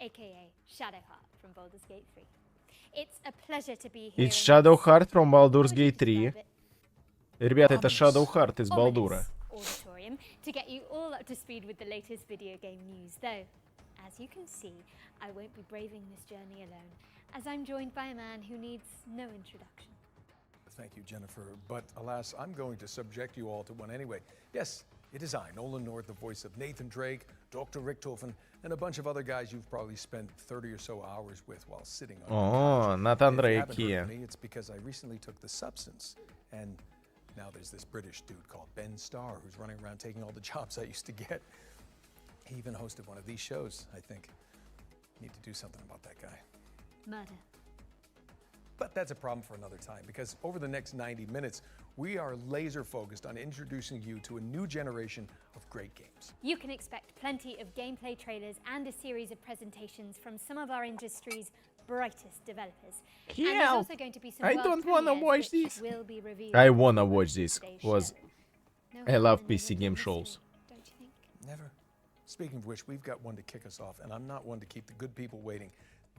aka Shadowheart from Baldur's Gate 3. It's a pleasure to be here. It's Shadowheart from Baldur's Gate 3. Ребята, это Shadowheart из Балдура. Auditorium to get you all up to speed with the latest video game news. Though, as you can see, I won't be braving this journey alone, as I'm joined by a man who needs no introduction. Thank you, Jennifer. But alas, I'm going to subject you all to one anyway. Yes, it is I, Nolan North, the voice of Nathan Drake, Dr. Richtofen, and a bunch of other guys you've probably spent 30 or so hours with while sitting on your couch. Nathan If you Drake, haven't heard yeah. of me, it's because I recently took the substance, and now there's this British dude called Ben Starr who's running around taking all the jobs I used to get. He even hosted one of these shows, I think. Need to do something about that guy. Murder. But that's a problem for another time, because over the next 90 minutes, we are laser focused on introducing you to a new generation of great games. You can expect plenty of gameplay trailers and a series of presentations from some of our industry's brightest developers. And there's Yeah, also going to be some I world don't wanna premieres watch which this. will be revealed I wanna watch this. today's Was show. No I harm love in a PC little game mystery, shows. don't you think? Never. Speaking of which, we've got one to kick us off, and I'm not one to keep the good people waiting.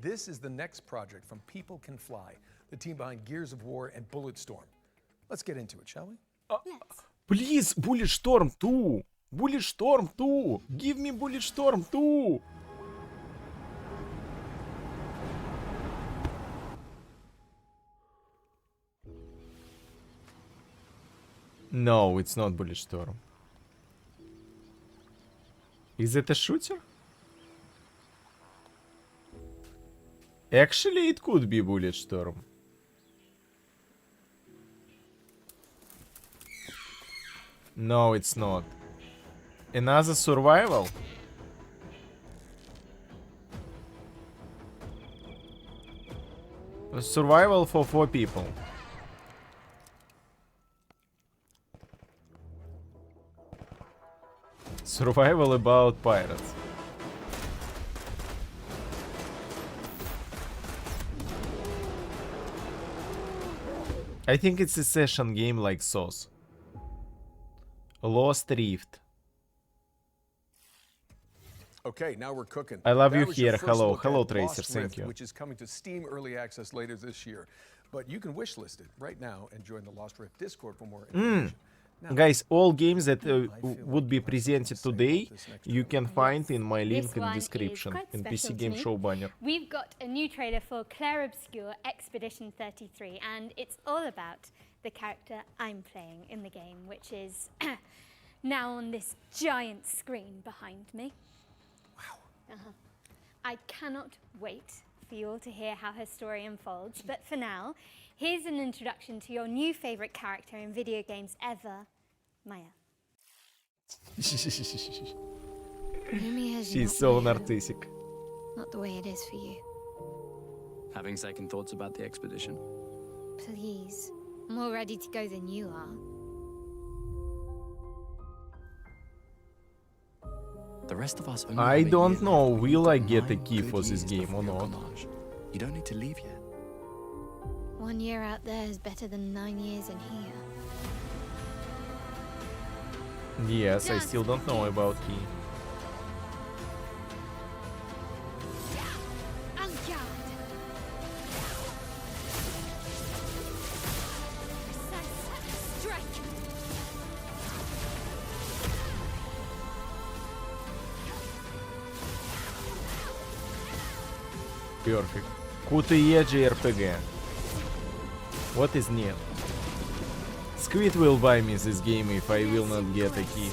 This is the next project from People Can Fly, the team behind Gears of War and Bulletstorm. Let's get into it, shall we? Let's. Please, Bulletstorm 2! Bulletstorm 2! Give me Bulletstorm 2! No, it's not Bulletstorm. Is it a shooter? Actually, it could be Bulletstorm. No, it's not. Another survival? A survival for 4 people. Survival about pirates. I think it's a session game like Sauce. Lost Rift. Okay, now we're cooking. I love That you was your here. first Hello. look Hello, at Tracer. Lost Thank Rift, you. Which is coming to Steam Early Access later this year. But you can wishlist it right now and join the Lost Rift Discord for more information. Now, Guys, all games that feel would be like presented say about today, this next you can find in my This link in one is description quite in special PC to Game me. Show banner. We've got a new trailer for Claire Obscure Expedition 33, and it's all about the character I'm playing in the game, which is now on this giant screen behind me. wow. I cannot wait for you all to hear how her story unfolds, but for now, here's an introduction to your new favorite character in video games ever, Maya. She's so narcissistic. Not the way it is for you. Having second thoughts about the expedition. Please, I'm more ready to go than you are. The rest of us only I have a don't year know, left, but will you've I got get a 9 key good for this years game or before not? Carnage. You don't need to leave yet. 1 year out there is better than 9 years in here. Yes, I still don't know about key. Perfect. QTE JRPG. What is new? Squid will buy me this game if I will not get a key.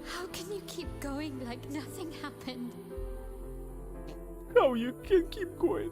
How can you keep going like nothing happened? How you can keep going?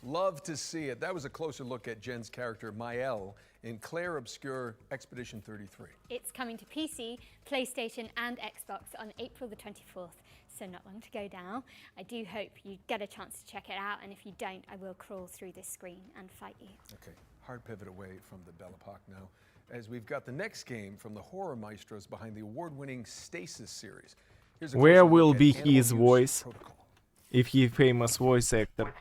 Love to see it. That was a closer look at Jen's character, Mael, in Claire Obscure Expedition 33. It's coming to PC, PlayStation, and Xbox on April the 24th, so not long to go now. I do hope you get a chance to check it out, and if you don't, I will crawl through this screen and fight you. Okay, hard pivot away from the Belle Epoque now, as we've got the next game from the horror maestros behind the award-winning Stasis series. Here's a Where closer will look at be Animal his Use voice? Protocol. If he famous voice actor.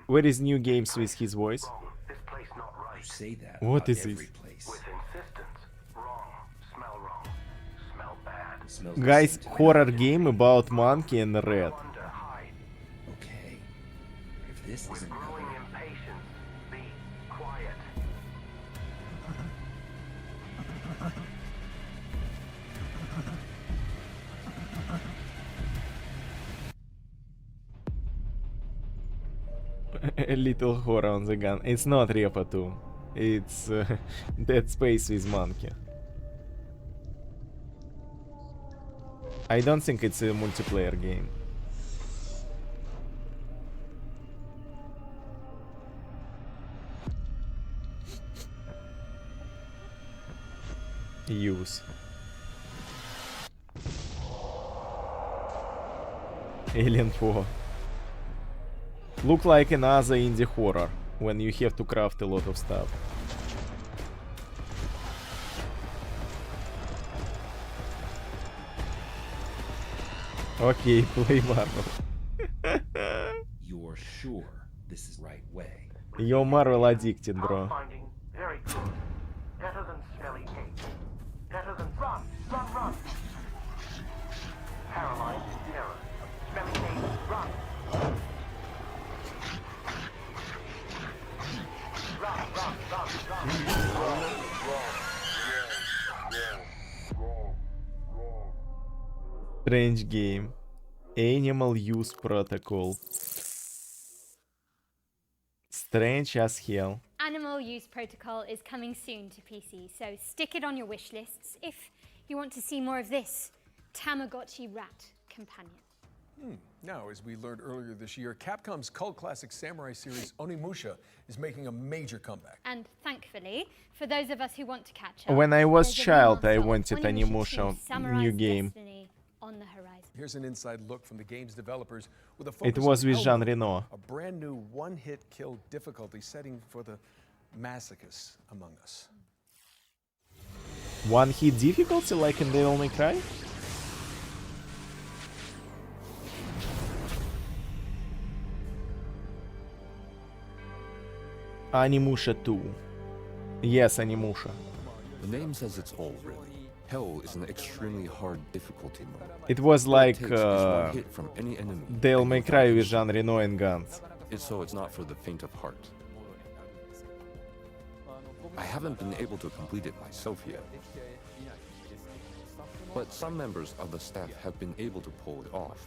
Where is new games with his voice? This place not right. You say that What about is every this? place. With insistence. Wrong. Smell bad. It smells the Guys, same to me. horror game about monkey and rat. Wonder, hide. Okay. If this isn't Growing impatience. Be quiet. A little horror on the gun. It's not Repo 2. It's Dead Space with monkey. I don't think it's a multiplayer game. Use. Alien 4. Look like another indie horror when you have to craft a lot of stuff. Okay, play Marvel. You're sure this is the right way. Yo, Marvel addicted, bro. Finding very good. Better than smelly cake. Better than run. Paralyzed terror. Smelly cake, run. Strange game. Animal Use Protocol. Strange as hell. Animal Use Protocol is coming soon to PC, so stick it on your wish lists if you want to see more of this Tamagotchi rat companion. Now, as we learned earlier this year, Capcom's cult classic samurai series Onimusha is making a major comeback. And thankfully, for those of us who want to catch up, When I was there's a child, remaster I of wanted Onimusha Onimusha 2 Samurai's new game. Destiny on the horizon. Here's an inside look from the game's developers with a It focus was on with Jean Elmo, Reno. a brand new one-hit kill difficulty setting for the masochists among us. One hit difficulty like in Devil May Cry? Onimusha 2. Yes, Onimusha. The name says it's all, really. Hell is an extremely hard difficulty mode. It was All it like takes is one hit from any enemy. Devil and May you're Cry done. with Jean Reno and guns. So it's not for the faint of heart. I haven't been able to complete it myself yet. But some members of the staff have been able to pull it off.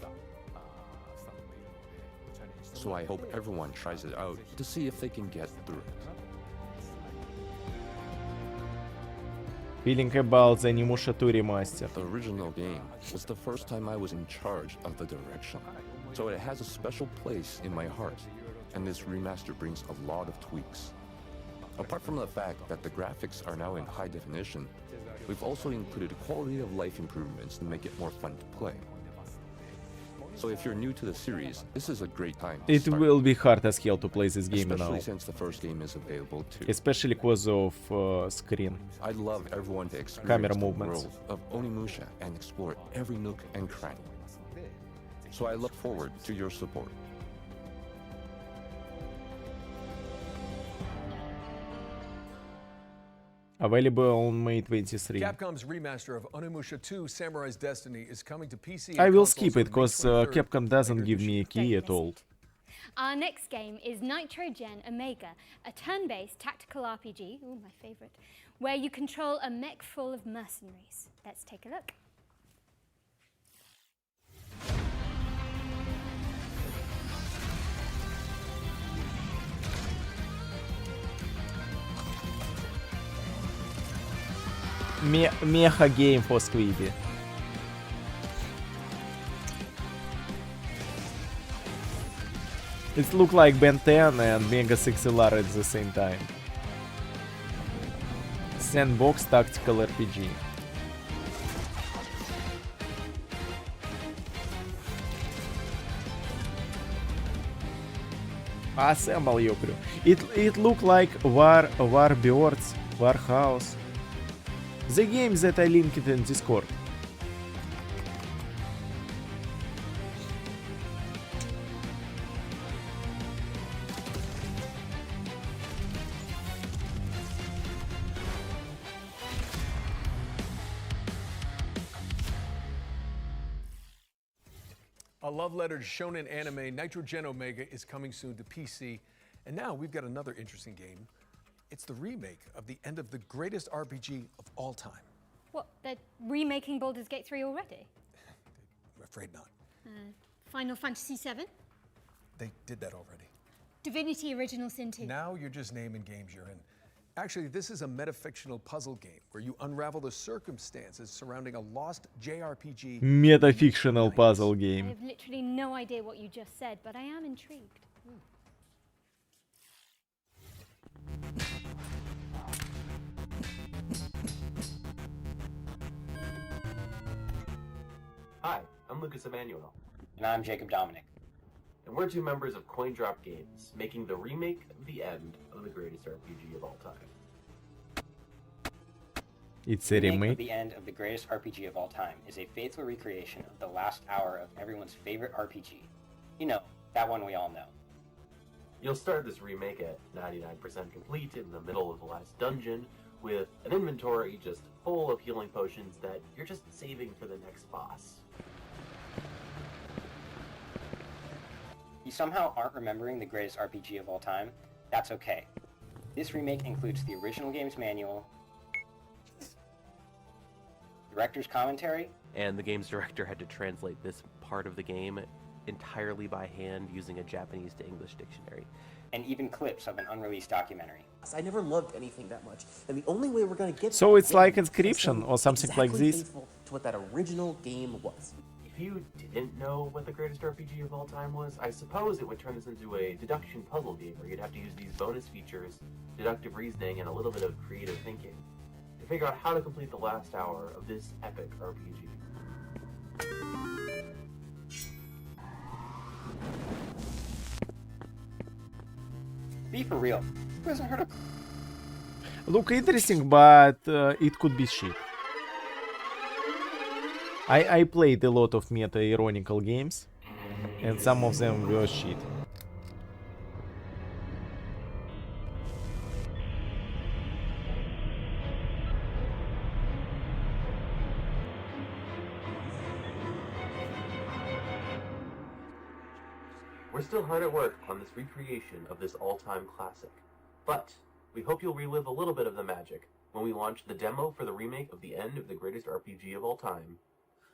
So I hope everyone tries it out to see if they can get through it. Feeling about the Onimusha 2 remaster. The original game was the first time I was in charge of the direction, so it has a special place in my heart, and this remaster brings a lot of tweaks. Apart from the fact that the graphics are now in high definition, we've also included quality of life improvements to make it more fun to play. So if you're new to the series, this is a great time to It start, will be hard as hell to play this game especially now. since the first game is available too. Especially because of screen. I'd love everyone to Camera experience the movements. world of Onimusha and explore every nook and cranny. So I look forward to your support. Available on May 23. Capcom's remaster of Onimusha 2 Samurai's Destiny is coming to PC and I will consoles skip on it May because 23rd, Capcom doesn't later give this me a year. key Don't at all. miss it. Our next game is Nitro Gen Omega, a turn-based tactical RPG, ooh, my favorite, where you control a mech full of mercenaries. Let's take a look. Mecha game for Squeeby. It look like Ben 10 and Mega 6LR at the same time. Sandbox tactical RPG. Assemble your crew. It look like Warbirds, Warhouse. The game that I linked in Discord. A love letter to shonen anime, Nitrogen Omega is coming soon to PC. And now we've got another interesting game. It's the remake of the end of the greatest RPG of all time. What, they're remaking Baldur's Gate 3 already? I'm afraid not. Final Fantasy VII? They did that already. Divinity Original Sin 2? Now you're just naming games you're in. Actually, this is a metafictional puzzle game where you unravel the circumstances surrounding a lost JRPG. Metafictional puzzle I game. have literally no idea what you just said, but I am intrigued. Hi, I'm Lucas Emanuel, And I'm Jacob Dominic. and we're two members of CoinDrop Games, making the remake of the end of the greatest RPG of all time. It's a Remake of remake. The End of the Greatest RPG of All Time is a faithful recreation of the last hour of everyone's favorite RPG. You know, that one we all know. You'll start this remake at 99% complete in the middle of the last dungeon, with an inventory just full of healing potions that you're just saving for the next boss. You somehow aren't remembering the greatest RPG of all time? That's okay. This remake includes the original game's manual, director's commentary, and the game's director had to translate this part of the game entirely by hand using a Japanese to English dictionary. and even clips of an unreleased documentary. I never loved anything that much, and the only way we're gonna get So that it's like is Inscription to or something like exactly this. faithful to what that original game was. If you didn't know what the greatest RPG of all time was, I suppose it would turn this into a deduction puzzle game where you'd have to use these bonus features, deductive reasoning, and a little bit of creative thinking to figure out how to complete the last hour of this epic RPG. Be for real. Who hasn't heard of... Look interesting, but it could be shit. I played a lot of meta-ironical games, and some of them were shit. We're still hard at work on this recreation of this all-time classic, but we hope you'll relive a little bit of the magic when we launch the demo for the remake of the end of the greatest RPG of all time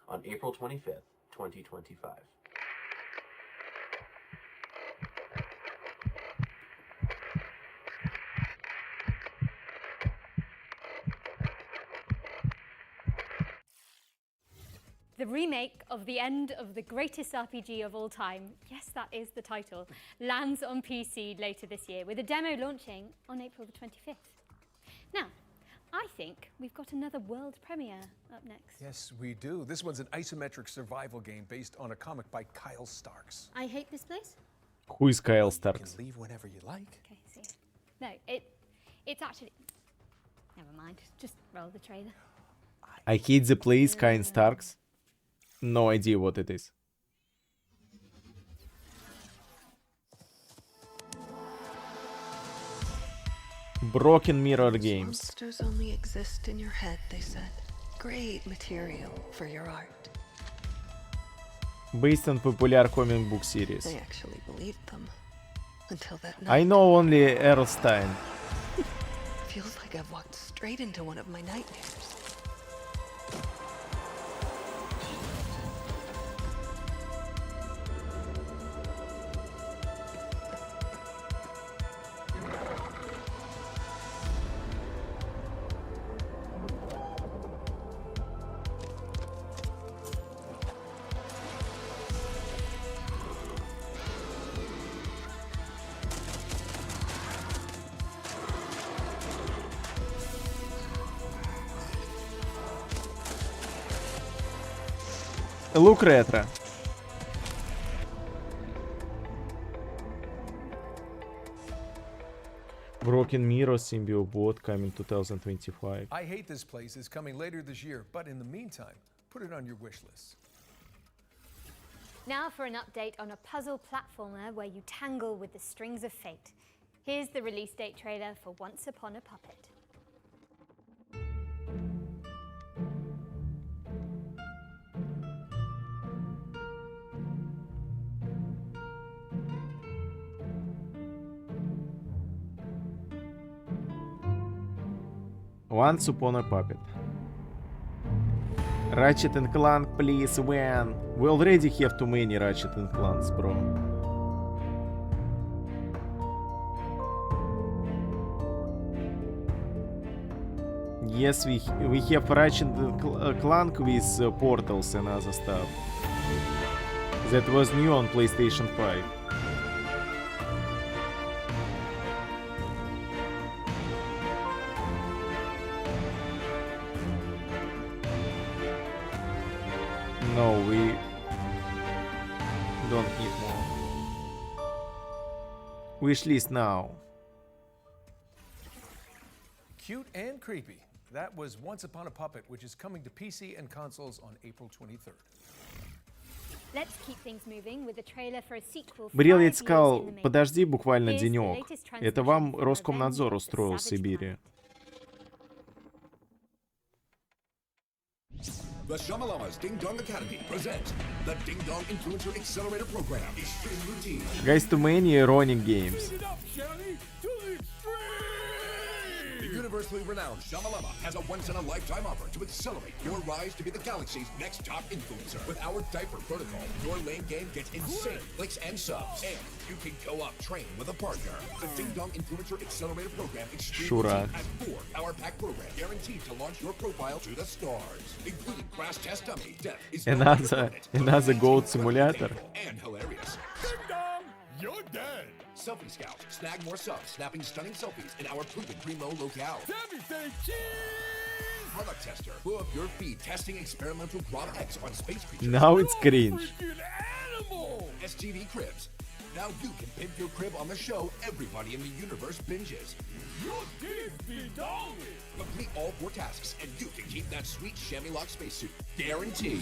on April 25th, 2025. The remake of the end of the greatest RPG of all time, yes, that is the title, lands on PC later this year with a demo launching on April the 25th. Now, I think we've got another world premiere up next. Yes, we do. This one's an isometric survival game based on a comic by Kyle Starks. I hate this place. Who is Kyle You Starks? can leave whenever you like. Okay, see. No, it's actually... Never mind, just roll the trailer. I hate the place, Kyle Starks. No idea what it is. Broken Mirror Games. Monsters only exist in your head, they said. Great material for your art. Based on popular comic book series. They actually believed them. Until that night. I know only Erlstein. Feels like I've walked straight into one of my nightmares. Look retro. Broken Mirror Symbiobot coming 2025. I Hate This Place is coming later this year, but in the meantime, put it on your wish list. Now for an update on a puzzle platformer where you tangle with the strings of fate. Here's the release date trailer for Once Upon a Puppet. Once Upon a Puppet. Ratchet and Clank, please, when? We already have too many Ratchet and Clanks, bro. Yes, we have Ratchet and Clank with portals and other stuff. That was new on PlayStation 5. No, we don't need more. Wishlist now. Cute and creepy. That was Once Upon a Puppet, which is coming to PC and consoles on April 23rd. Let's keep things moving with a trailer for a sequel. Брилец сказал, подожди буквально денек. Это вам Роскомнадзор устроил в Сибири. The Shamalamas Ding Dong Academy presents the Ding Dong Influencer Accelerator Program. Extreme Routine. Guys, too many running games. The universally renowned Shamalama has a once-in-a-lifetime offer to accelerate your rise to be the galaxy's next top influencer. With our diaper protocol, your lane game gets insane clicks and subs, and you can co-op train with a partner. The Ding Dong Influencer Accelerator Program Extreme Sure. has 4 power-packed programs guaranteed to launch your profile to the stars, including Crash Test Dummy. Death is Another Goat Simulator. and hilarious. Ding Dong, you're dead. Selfie Scout. Snag more subs, snapping stunning selfies in our proven primo locale. Product Tester. Blow up your feed testing experimental Grob X on space creatures. Now it's cringe. STV Cribs. Now you can pimp your crib on the show everybody in the universe binges. Complete all 4 tasks and you can keep that sweet chamois lock spacesuit. Guaranteed.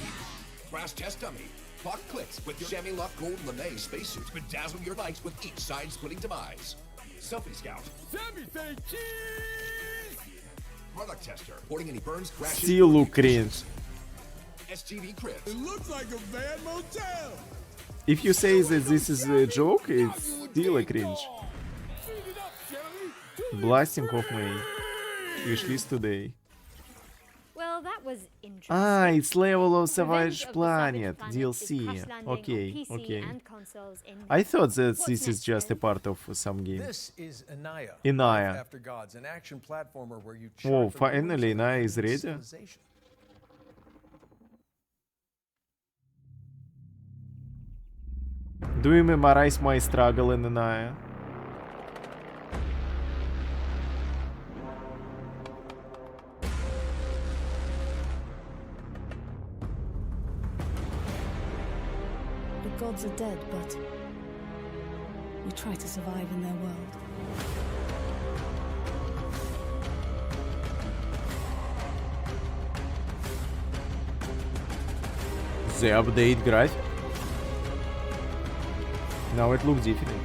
Crash Test Dummy. Clock clicks with your chamois lock gold lame spacesuit. Bedazzle your likes with each side-splitting demise. Selfie Scout. Product Tester. Reporting any burns, crashes. Still look cringe. STV Cribs. It looks like a bad motel. If you say that this is a joke, it's still a cringe. Blasting of May. Wishlist today. Well, that was interesting. Ah, it's Level of Revenge Savage of the Planet Savage DLC. is crash landing on Okay, PC okay. and consoles in I thought that What's this is next, just a Joe? part of some game. This is Inaya. Inaya. Life After Gods, an action platformer where you Oh, chart the finally, ruins of Inaya is human ready. civilization. Do you memorize my struggle in Inaya? The gods are dead, but we try to survive in their world. The update graphic. Now it looks different.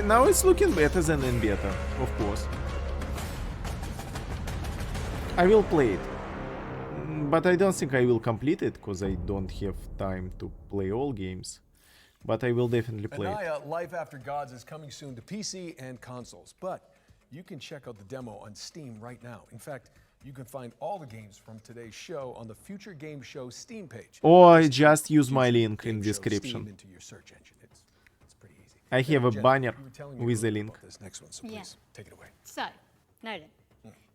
Now it's looking better than in beta, of course. I will play it, but I don't think I will complete it because I don't have time to play all games. But I will definitely play it. Inaya Life After Gods is coming soon to PC and consoles, but you can check out the demo on Steam right now. In fact, you can find all the games from today's show on the Future Game Show Steam page. Or just use my link in description. Into your search engine. It's pretty easy. I have a Jen, banner you were telling me with a earlier link. about this next one, so Yeah. please take it away. So, Nolan,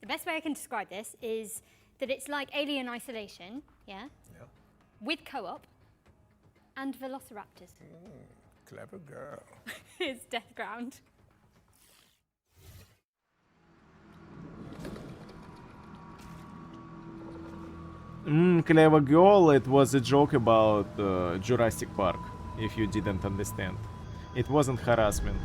the best way I can describe this is that it's like Alien Isolation, yeah? Yeah. With co-op and velociraptors. Clever girl. It's Death Ground. Clever girl, it was a joke about Jurassic Park, if you didn't understand. It wasn't harassment.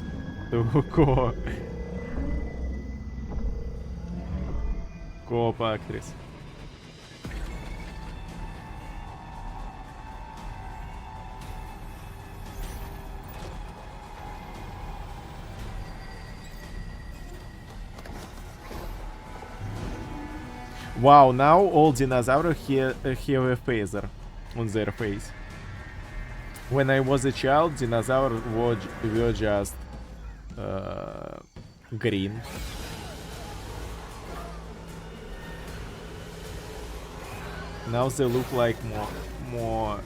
Co-op actress. Wow, now all dinosaurs have a phaser on their face. When I was a child, dinosaurs were just green. Now they look like more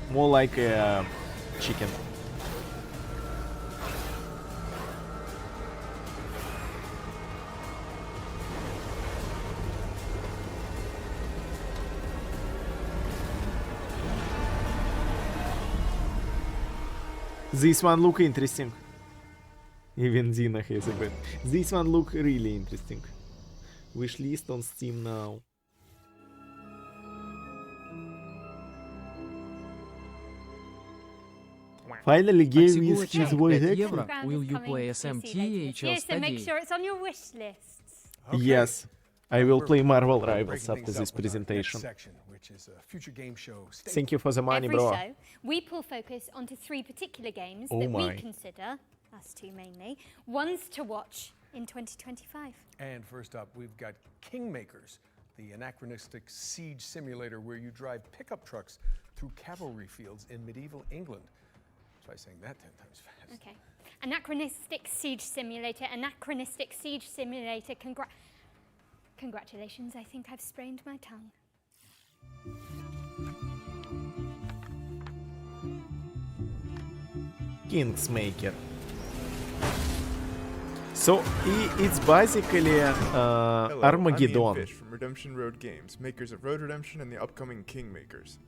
like a chicken. This one look interesting. Even Dina has a bit. This one look really interesting. Wishlist on Steam now. Finally gave me his voice acting. Will you play SMT, Yes, so make sure it's on your wish lists. Okay. Yes, I will play Marvel Rivals Breaking after things this up with our presentation. next section, which is a future game show. Thank you for the money, Every bro. show, we pull focus onto 3 particular games Oh that my. we consider, us two mainly, ones to watch in 2025. And first up, we've got Kingmakers, the anachronistic siege simulator where you drive pickup trucks through cavalry fields in medieval England. Try saying that 10 times fast. Okay. Anachronistic Siege Simulator, Anachronistic Siege Simulator, congratulations, I think I've sprained my tongue. Kingsmaker. So it's basically Hello, Armageddon. I'm Ian Fish from Redemption Road Games, makers of Road Redemption and the upcoming Kingmakers.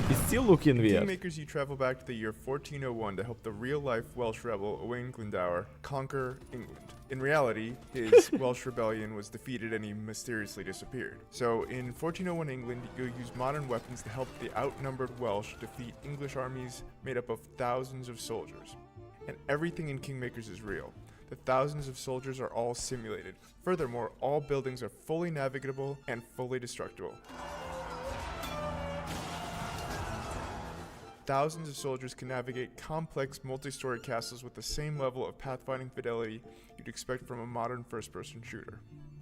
It's still looking In weird. Kingmakers, you travel back to the year 1401 to help the real-life Welsh rebel Owain Glendower conquer England. In reality, his Welsh rebellion was defeated and he mysteriously disappeared. So in 1401 England, you'll use modern weapons to help the outnumbered Welsh defeat English armies made up of thousands of soldiers. And everything in Kingmakers is real. The thousands of soldiers are all simulated. Furthermore, all buildings are fully navigable and fully destructible. Thousands of soldiers can navigate complex multi-story castles with the same level of pathfinding fidelity you'd expect from a modern first-person shooter.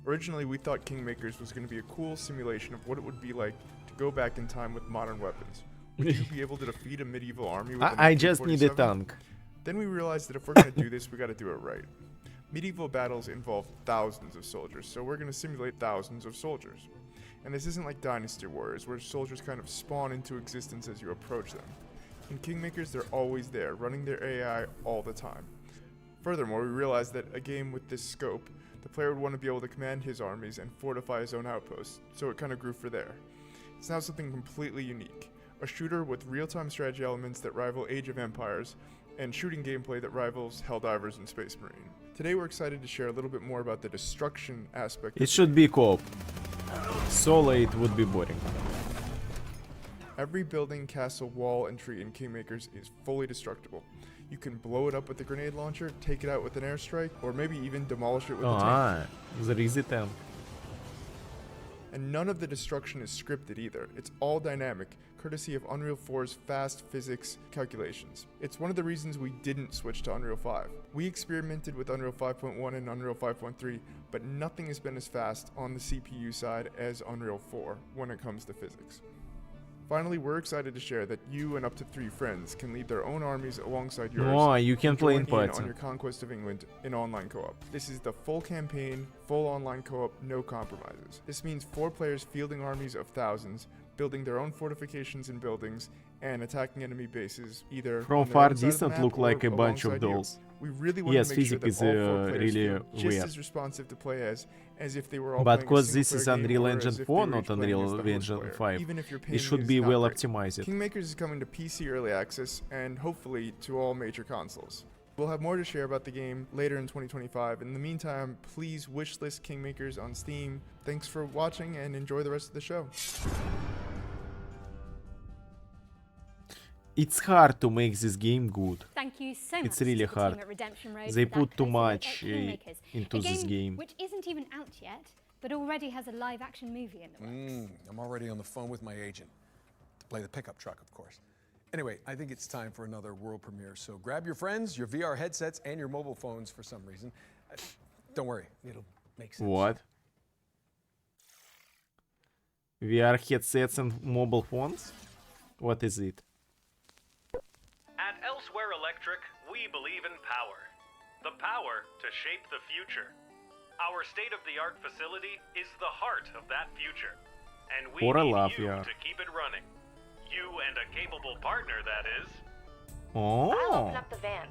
Originally, we thought Kingmakers was going to be a cool simulation of what it would be like to go back in time with modern weapons. Would you be able to defeat a medieval army with an I just need a AK-47? tank. Then we realized that if we're going to do this, we got to do it right. Medieval battles involve thousands of soldiers, so we're going to simulate thousands of soldiers. And this isn't like Dynasty Warriors, where soldiers kind of spawn into existence as you approach them. In Kingmakers, they're always there, running their AI all the time. Furthermore, we realized that a game with this scope, the player would want to be able to command his armies and fortify his own outposts, so it kind of grew for there. It's now something completely unique. A shooter with real-time strategy elements that rival Age of Empires, and shooting gameplay that rivals Helldivers and Space Marine. Today we're excited to share a little bit more about the destruction aspect. It should be co-op. Solo it would be boring. Every building, castle, wall, and tree in Kingmakers is fully destructible. You can blow it up with a grenade launcher, take it out with an airstrike, or maybe even demolish it with a tank. There is a tank. And none of the destruction is scripted either. It's all dynamic, courtesy of Unreal 4's fast physics calculations. It's one of the reasons we didn't switch to Unreal 5. We experimented with Unreal 5.1 and Unreal 5.3, but nothing has been as fast on the CPU side as Unreal 4 when it comes to physics. Finally, we're excited to share that you and up to 3 friends can lead their own armies alongside yours. Oh, you can and play in join party. on your conquest of England in online co-op. This is the full campaign, full online co-op, no compromises. This means 4 players fielding armies of thousands, building their own fortifications and buildings, and attacking enemy bases either From on their far own side of the distance map look or like a bunch of alongside you. dolls. We really want Yes, to make sure physics that is all 4 players really feel just weird. as responsive to play as if they were all But playing a because this is single-player game Unreal or Engine as if they 4, were not each playing as Unreal the host Engine player, 5, even if your it ping should is be not well great. optimized. Kingmakers is coming to PC Early Access and hopefully to all major consoles. We'll have more to share about the game later in 2025. In the meantime, please wishlist Kingmakers on Steam. Thanks for watching and enjoy the rest of the show. It's hard to make this game good. Thank you so much It's really to the hard. team at Redemption Road They for that put too close look much at Kingmakers, into a this game. which isn't even out yet, but already has a live-action movie in the works. I'm already on the phone with my agent to play the pickup truck, of course. Anyway, I think it's time for another world premiere. So grab your friends, your VR headsets, and your mobile phones for some reason. Don't worry, it'll make sense. What? VR headsets and mobile phones? What is it? At Elsewhere Electric, we believe in power. The power to shape the future. Our state-of-the-art facility is the heart of that future. And we For a need laugh, you yeah. to keep it running. You and a capable partner, that is. Oh, Open up the van.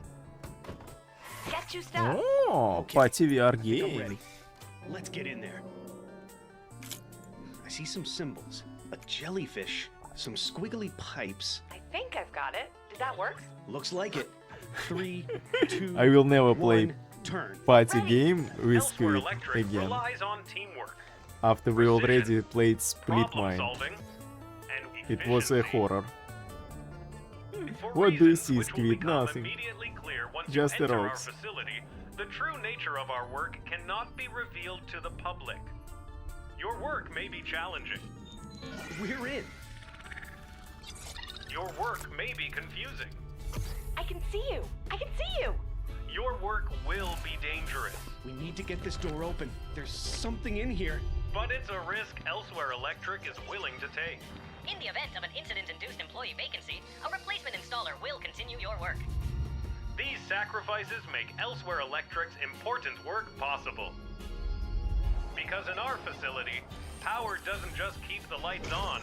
Get you stuff. oh, Party VR game. Let's get in there. I see some symbols, a jellyfish, some squiggly pipes. I think I've got it. Did that work? Looks like it. 3, 2, I will never play 1, turn. party game with Elsewhere Squid Electric again. relies on teamwork, After we already played Split problem Mind. solving, and It was a efficiency. horror. For What do you reasons see, which will Squid? become Nothing. immediately clear once Just you the enter rocks. our facility, the true nature of our work cannot be revealed to the public. Your work may be challenging. We're in. Your work may be confusing. I can see you. I can see you. Your work will be dangerous. We need to get this door open. There's something in here. But it's a risk Elsewhere Electric is willing to take. In the event of an incident-induced employee vacancy, a replacement installer will continue your work. These sacrifices make Elsewhere Electric's important work possible. Because in our facility, power doesn't just keep the lights on,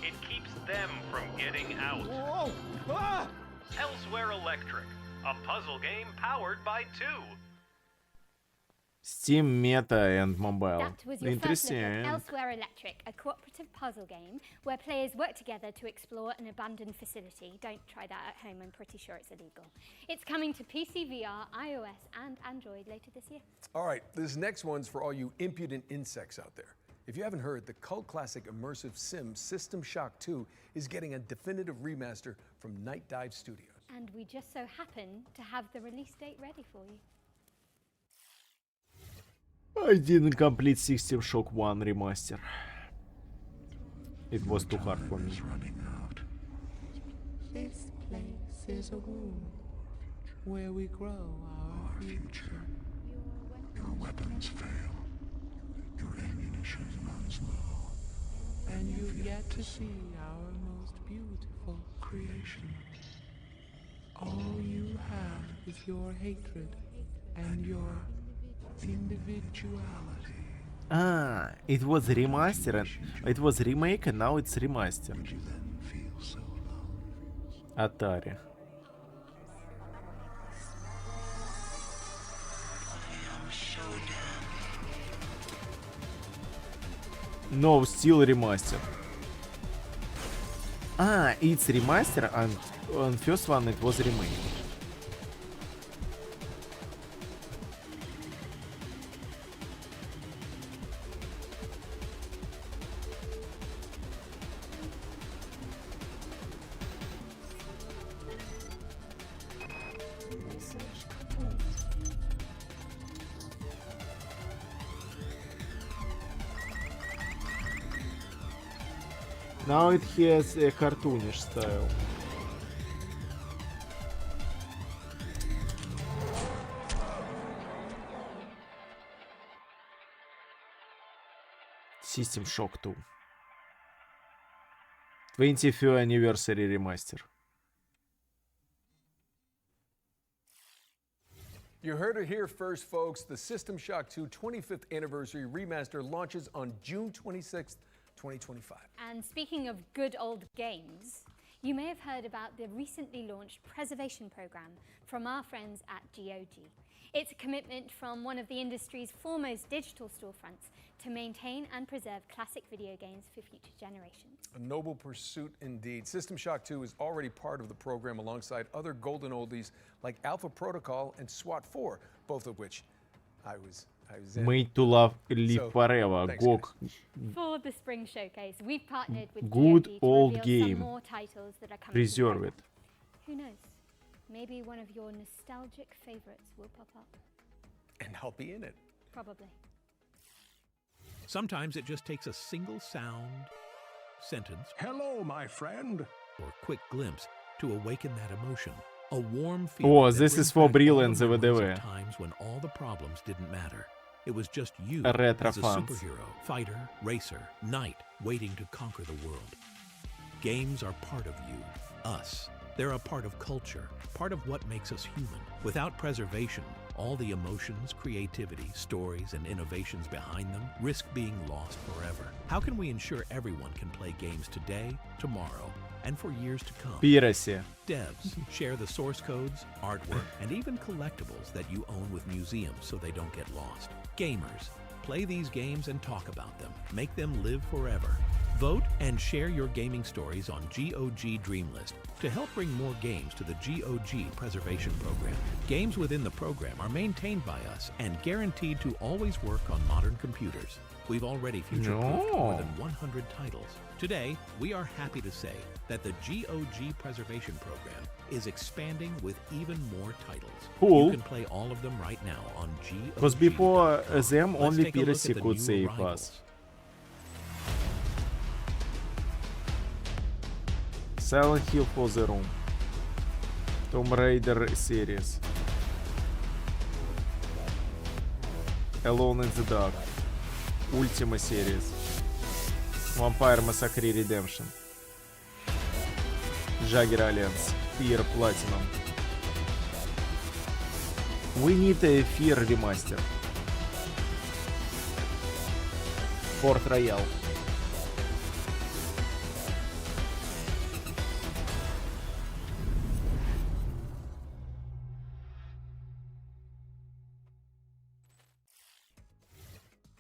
it keeps them from getting out. Whoa! Ah! Elsewhere Electric, a puzzle game powered by two. Steam, Meta, and Mobile. That was your first look at Interesting. Elsewhere Electric, a cooperative puzzle game where players work together to explore an abandoned facility. Don't try that at home, I'm pretty sure it's illegal. It's coming to PC, VR, iOS, and Android later this year. All right, this next one's for all you impudent insects out there. If you haven't heard, the cult classic immersive sim System Shock 2 is getting a definitive remaster from Night Dive Studios. And we just so happen to have the release date ready for you. I didn't complete System Shock 1 remaster. It was too hard for me. This place is a womb where we grow our future. Your weapons fail. Your ammunition runs low. And you've yet to see our most beautiful creation. All you have is your hatred and your individuality. Ah, it was remastered. It was remake and now it's remaster. Atari. No, still remastered. Ah, it's remaster and on first one it was remake. Now it has a cartoonish style. System Shock 2. 25th anniversary remaster. You heard it here first, folks. The System Shock 2 25th anniversary remaster launches on June 26th, 2025. And speaking of good old games, you may have heard about the recently launched preservation program from our friends at GOG. It's a commitment from one of the industry's foremost digital storefronts to maintain and preserve classic video games for future generations. A noble pursuit indeed. System Shock 2 is already part of the program alongside other golden oldies like Alpha Protocol and SWAT 4, both of which I was in. Made to love live forever. thanks, GOG. For the spring showcase, we've partnered with Good GOG to old reveal game. some more titles that are coming. Preserve it. Who knows? Maybe one of your nostalgic favorites will pop up. And I'll be in it. Probably. Sometimes it just takes a single sound, sentence, Hello, my friend. or quick glimpse to awaken that emotion. A warm feeling. Oh, that this brings is for back Brill all and the memories ZVDV. of times when all the problems didn't matter. It was just you Retro as a fans. superhero, fighter, racer, knight, waiting to conquer the world. Games are part of you, us. They're a part of culture, part of what makes us human. Without preservation, all the emotions, creativity, stories, and innovations behind them risk being lost forever. How can we ensure everyone can play games today, tomorrow, and for years to come? Piracy. Devs share the source codes, artwork, and even collectibles that you own with museums so they don't get lost. Gamers, play these games and talk about them. Make them live forever. Vote and share your gaming stories on GOG Dreamlist to help bring more games to the GOG Preservation Program. Games within the program are maintained by us and guaranteed to always work on modern computers. We've already future-proofed more than 100 titles. Today, we are happy to say that the GOG Preservation Program is expanding with even more titles. Cool. You can play all of them right now on GOG. Because before them, Let's only take a look piracy at the could new save arrivals. us. Silent Hill for the Room. Tomb Raider series. Alone in the Dark. Ultima series. Vampire Massacre Redemption. Jagger Alliance. Fear Platinum. We need a Fear remaster. Port Royal.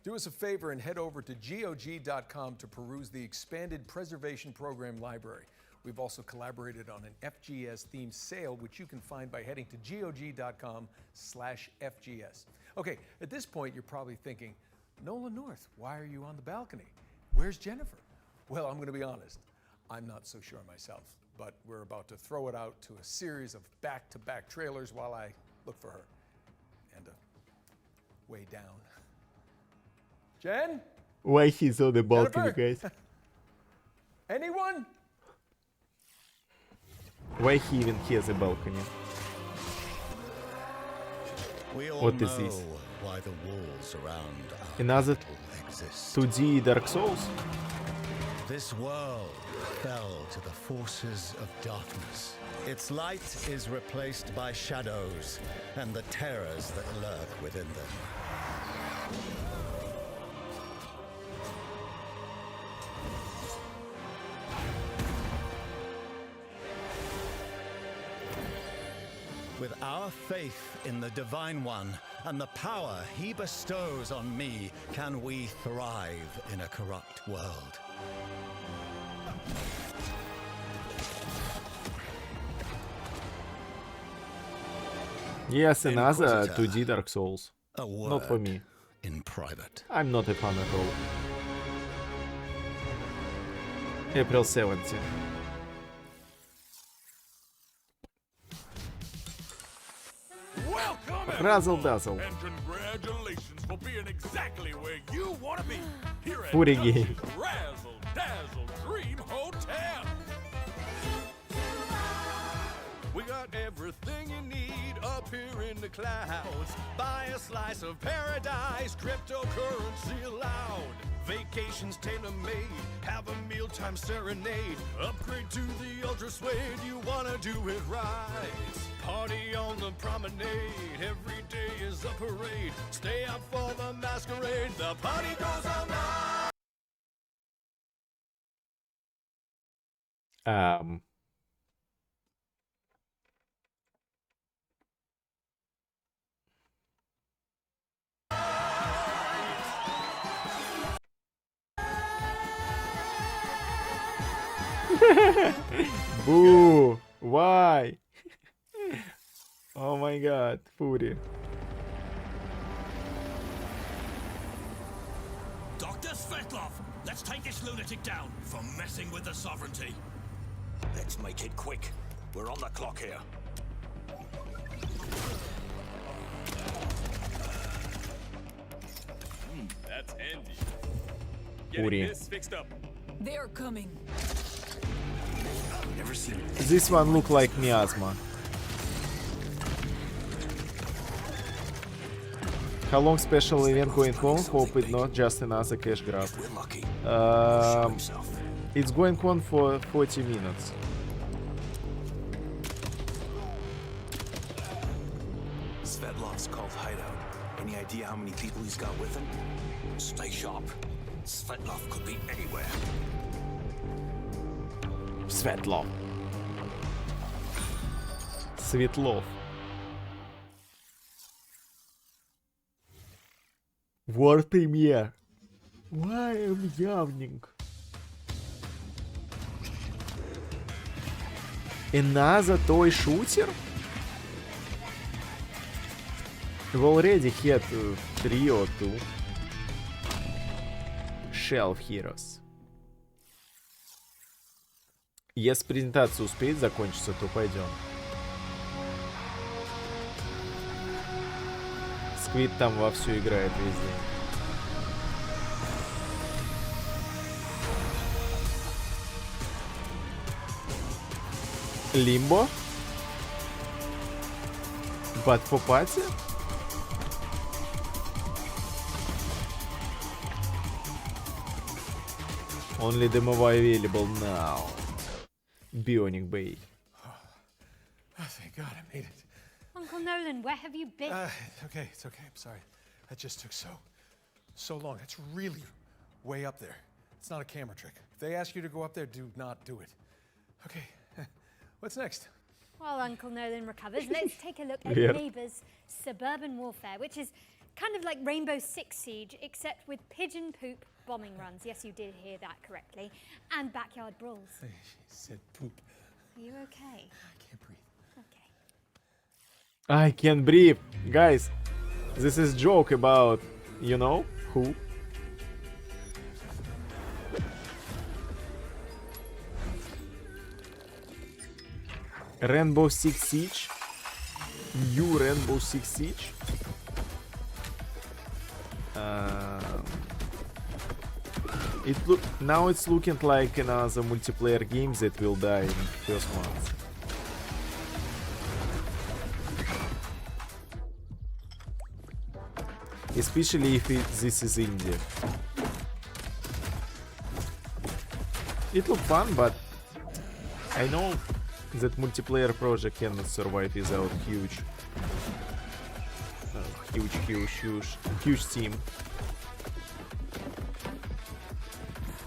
Do us a favor and head over to GOG.com to peruse the expanded Preservation Program library. We've also collaborated on an FGS-themed sale, which you can find by heading to GOG.com/FGS. Okay, at this point, you're probably thinking, Nolan North, why are you on the balcony? Where's Jennifer? Well, I'm going to be honest. I'm not so sure myself, but we're about to throw it out to a series of back-to-back trailers while I look for her. And way down. Jen? Why he's on the balcony, Jennifer? guys? Anyone? Why he even has a balcony? We all What is know this? why the walls around our Another capital exist. 2D Dark Souls? This world fell to the forces of darkness. Its light is replaced by shadows and the terrors that lurk within them. With our faith in the Divine One and the power he bestows on me, can we thrive in a corrupt world. Yes, another Inquisitor. 2D Dark Souls. A Not for word me. in private. I'm not a fan at all. April 70. Welcome, Razzle everyone, dazzle. and congratulations for being exactly where you want to be here at Footy Dutch's game. Razzle Dazzle Dream Hotel. We got everything you need up here in the clouds. Buy a slice of paradise, cryptocurrency allowed. Vacations tailor-made, have a mealtime serenade. Upgrade to the ultra suede, you wanna do it right. Party on the promenade, every day is a parade. Stay up for the masquerade, the party goes all night. Boo! Why? Oh my god, Fury. Dr. Svetlov, let's take this lunatic down for messing with the sovereignty. Let's make it quick. We're on the clock here. That's handy. Fury. Getting this fixed up. They're coming. Never seen This one look like Miasma. How long special event going on? Hope it not just another cash grab. It's going on for 40 minutes. Svetlov's called hideout. Any idea how many people he's got with him? Stay sharp. Svetlov could be anywhere. Svetlov. Светлов. War Premiere. Why am yawning? Another toy shooter? We already had 3 or 2 Shelf Heroes. Если презентация успеет закончиться, то пойдем. Сквид там вовсю играет везде. Limbo? But for party? Only demo available now. Bionic Bay. Oh, thank God I made it. Uncle Nolan, where have you been? It's okay. I'm sorry. That just took so long. It's really way up there. It's not a camera trick. If they ask you to go up there, do not do it. Okay. What's next? While Uncle Nolan recovers, let's take a look at Weird. Neighbours Suburban Warfare, which is kind of like Rainbow Six Siege, except with pigeon poop bombing runs. Yes, you did hear that correctly. And backyard brawls. She said poop. Are you okay? I can't breathe. Okay. I can't breathe. Guys, this is joke about, you know, who? Rainbow Six Siege? New Rainbow Six Siege? Now it's looking like another multiplayer game that will die in first month. Especially if this is indie. It looked fun, but I know that multiplayer project cannot survive without huge team.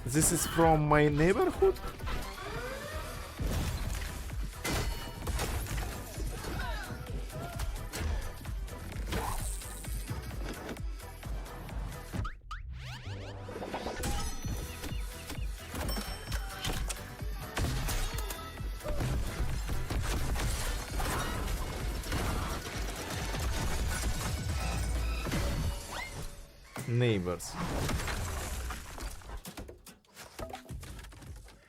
This is from my neighborhood? Neighbors.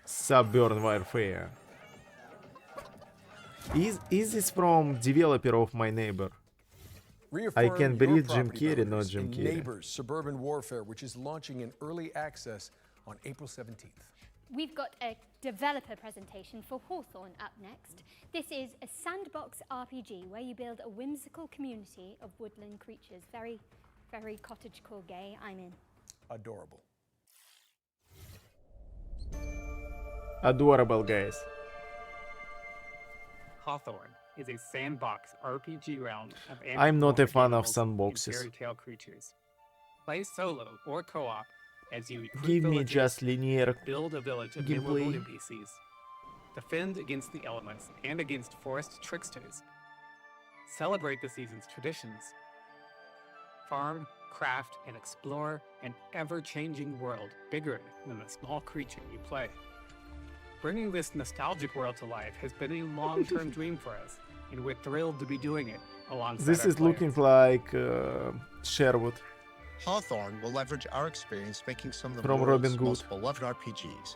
Suburban Warfare. Is this from developer of my neighbor? I can breathe Jim Carrey, not Jim Carrey. Neighbors Suburban Warfare, which is launching in early access on April 17th. We've got a developer presentation for Hawthorne up next. This is a sandbox RPG where you build a whimsical community of woodland creatures. Very, very cottagecore gay. I'm in. Adorable. Adorable, guys. Hawthorne is a sandbox RPG realm of I'm not a fan of animals and sandboxes. fairy tale creatures. Play solo or co-op as you recruit Give me villagers, just linear build a village of gameplay. memorable NPCs, defend against the elements and against forest tricksters, celebrate the season's traditions, farm, craft, and explore an ever-changing world bigger than the small creature you play. Bringing this nostalgic world to life has been a long-term dream for us, and we're thrilled to be doing it alongside This our is players. looking like Sherwood. Hawthorne will leverage our experience making some of the From world's Robin Hood. most beloved RPGs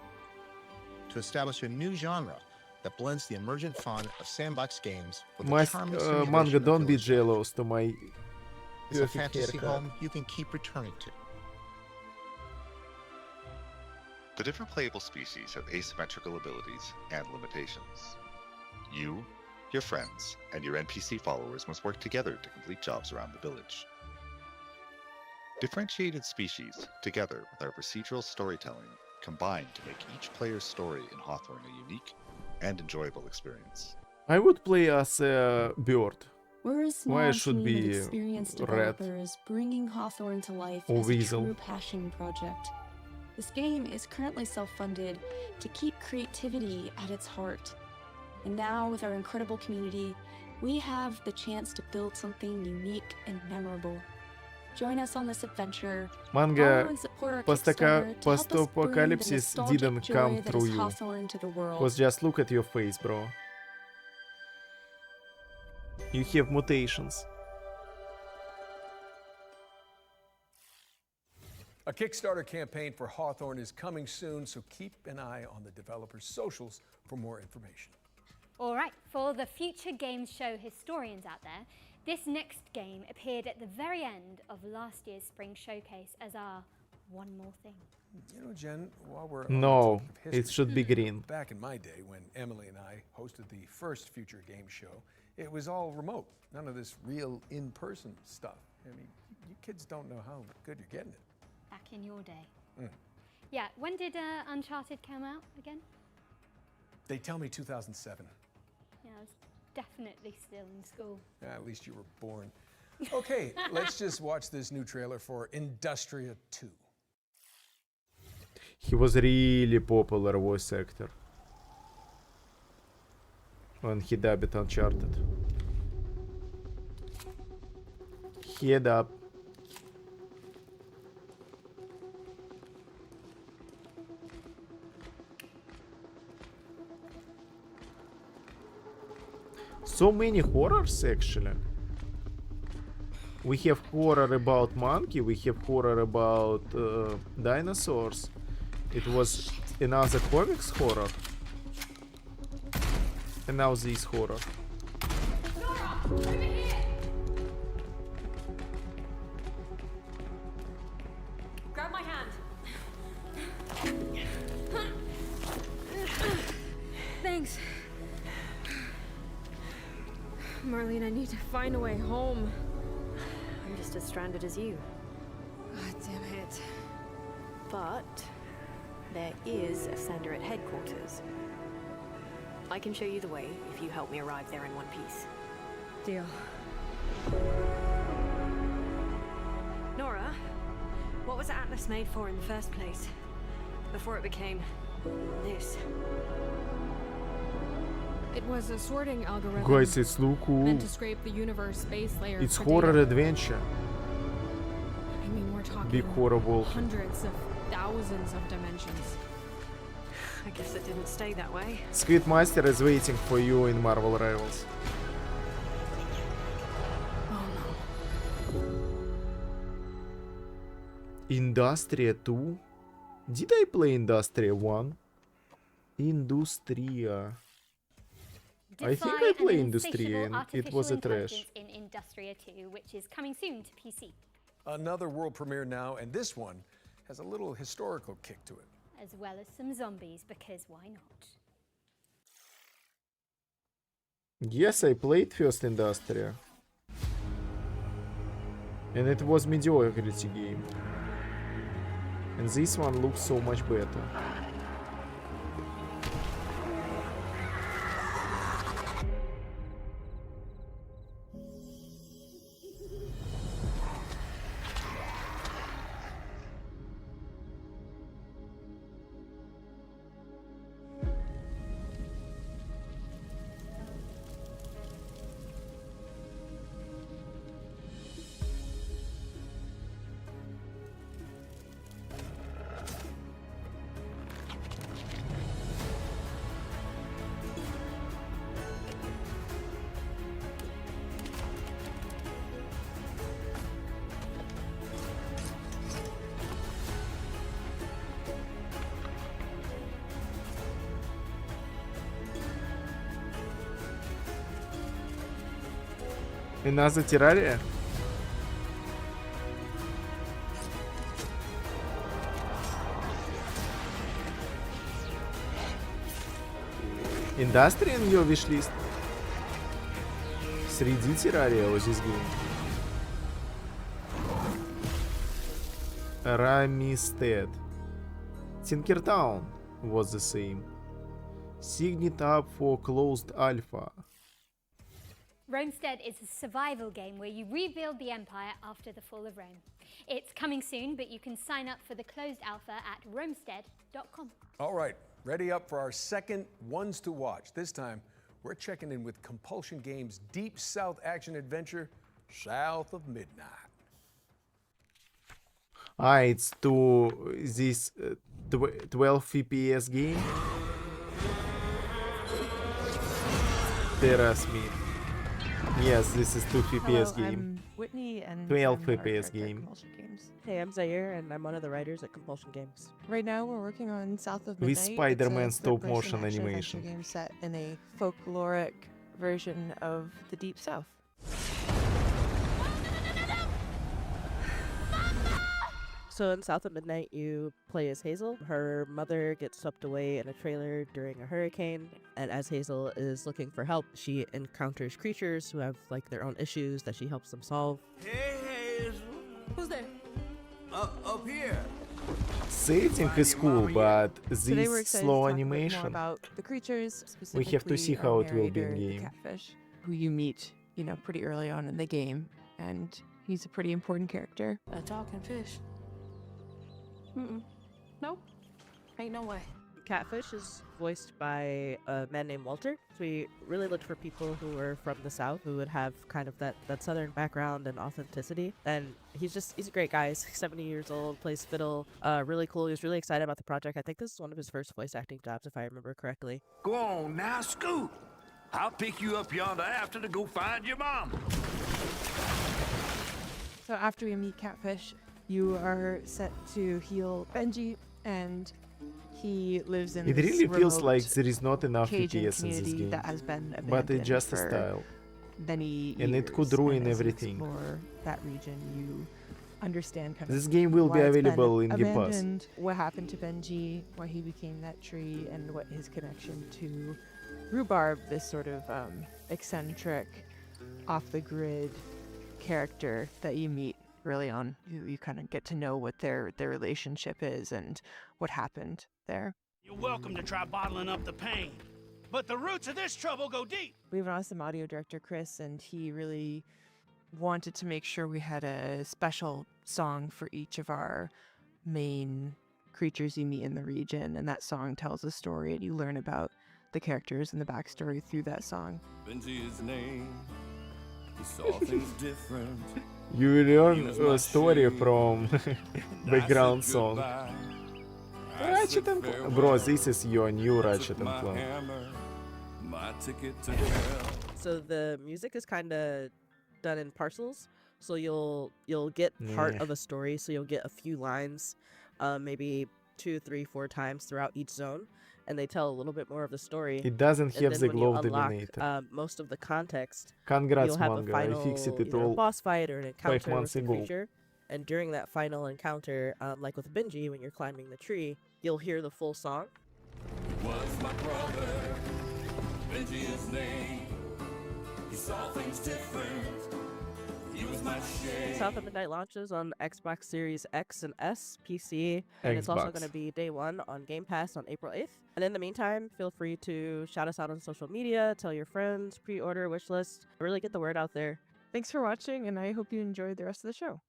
to establish a new genre that blends the emergent fun of sandbox games with the charming simulation Manga, of don't be village. jealous to my It's a perfect fantasy haircut. home you can keep returning to. The different playable species have asymmetrical abilities and limitations. You, your friends, and your NPC followers must work together to complete jobs around the village. Differentiated species, together with our procedural storytelling, combine to make each player's story in Hawthorne a unique and enjoyable experience. I would play as a bird. We're a small Why I should team of be experienced rat developers bringing Hawthorne to life or as weasel. a true passion project. This game is currently self-funded to keep creativity at its heart. And now, with our incredible community, we have the chance to build something unique and memorable. Join us on this adventure. Manga Follow and support our post-apocalypse Kickstarter to help us bring the nostalgic didn't joy come that through is you. Hawthorne to the world. Because just look at your face, bro. You have mutations. A Kickstarter campaign for Hawthorne is coming soon, so keep an eye on the developers' socials for more information. All right, for the future games show historians out there, this next game appeared at the very end of last year's spring showcase as our one more thing. You know, Jen, while we're on No, the topic of it history, should be green. Back in my day, when Emily and I hosted the first future game show, it was all remote. None of this real in-person stuff. I mean, you kids don't know how good you're getting it. Back in your day. Mm. Yeah, when did Uncharted come out again? They tell me 2007. Yeah, I was definitely still in school. At least you were born. Okay, let's just watch this new trailer for Industria 2. He was really popular voice actor when he dubbed Uncharted. Head up. So many horrors actually. We have horror about monkey, we have horror about dinosaurs. It was another comics horror. And now this horror. Grab my hand. Thanks. Marlene, I need to find a way home. I'm just as stranded as you. God damn it. But there is a sender at headquarters. I can show you the way if you help me arrive there in one piece. Deal. Nora, what was Atlas made for in the first place? Before it became this. It was a sorting algorithm. Guys, it's look cool. Meant to scrape the universe base layer. It's for horror data. adventure. I mean, we're talking Big horror wolf. hundreds of thousands of dimensions. I guess it didn't stay that way. Squid Master is waiting for you in Marvel Rivals. Industria 2? Did I play Industria 1? Industria. I think I Defy played an Industria insatiable and it was a artificial trash. intelligence in Industria 2, which is coming soon to PC, Another world premiere now, and this one has a little historical kick to it. as well as some zombies, because why not? Yes, I played first Industria. And it was mediocrity game. And this one looks so much better. Another Terraria? Industry in your wishlist? 3D Terraria was this game. Ramistead. Tinkertown was the same. Signed up for closed alpha. Romestead is a survival game where you rebuild the empire after the fall of Rome. It's coming soon, but you can sign up for the closed alpha at romestead.com. All right, ready up for our second Ones to Watch. This time, we're checking in with Compulsion Games' Deep South action adventure, South of Midnight. It's to this 12 FPS game. Terra Smith. Yes, this is 2 FPS Hello, game. I'm Whitney and 12 I'm the art FPS director at game. Compulsion Games. Hey, I'm Zaire and I'm one of the writers at Compulsion Games. Right now we're working on South of With Midnight. Spider-Man It's a stop third-person motion action animation. adventure game set in a folkloric version of the Deep South. So in South of Midnight, you play as Hazel. Her mother gets swept away in a trailer during a hurricane, and as Hazel is looking for help, she encounters creatures who have like their own issues that she helps them solve. Hey, Hazel. Who's there? Up here. Setting is cool, but Today we're this excited slow to talk a bit more animation. about the creatures. We have to see specifically how our it will be in narrator, the game. Catfish, who you meet, pretty early on in the game, and he's a pretty important character. A talking fish. Nope. Ain't no way. Catfish is voiced by a man named Walter. So we really looked for people who were from the South who would have kind of that southern background and authenticity. And he's a great guy. He's 70 years old, plays fiddle. Really cool. He was really excited about the project. I think this is one of his first voice acting jobs, if I remember correctly. Go on now, scoot. I'll pick you up yonder after to go find your mom. So after we meet Catfish, you are set to heal Benji, and he lives in It this really feels remote like there is not enough Cajun FPS in this community game. that has been But abandoned it's just a for style. many And it could years, ruin and as you everything. explore that region, you understand kind This of game will be why it's been available in Game Pass. abandoned, what happened to Benji, why he became that tree, and what his connection to Rhubarb, this sort of eccentric, off-the-grid character that you meet early on. You kind of get to know what their relationship is and what happened there. You're welcome to try bottling up the pain, but the roots of this trouble go deep. We have an awesome audio director, Chris, and he really wanted to make sure we had a special song for each of our main creatures you meet in the region, and that song tells a story, and you learn about the characters and the backstory through that song. Benji's name, he saw things different. You learn a story from background song. Ratchet and Clank. Bro, this is your new Ratchet and Clank. My ticket to hell. So the music is kind of done in parcels. So you'll get part Yeah. of a story. So you'll get a few lines, maybe 2, 3, 4 times throughout each zone, and they tell a little bit more of the story. It doesn't And have then the when you glow unlock, dominator. most of the context. Congrats, you'll have manga. a final, I fixed it either a all boss fight or an 5 encounter months with the ago. creature. And during that final encounter, like with Benji, when you're climbing the tree, you'll hear the full song. Was my brother, Benji his name. He saw things different. He was my shade. South of Midnight launches on Xbox Series X and S, PC, and it's also Xbox. going to be day 1 on Game Pass on April 8th. And in the meantime, feel free to shout us out on social media, tell your friends, pre-order, wishlist, really get the word out there. Thanks for watching, and I hope you enjoyed the rest of the show.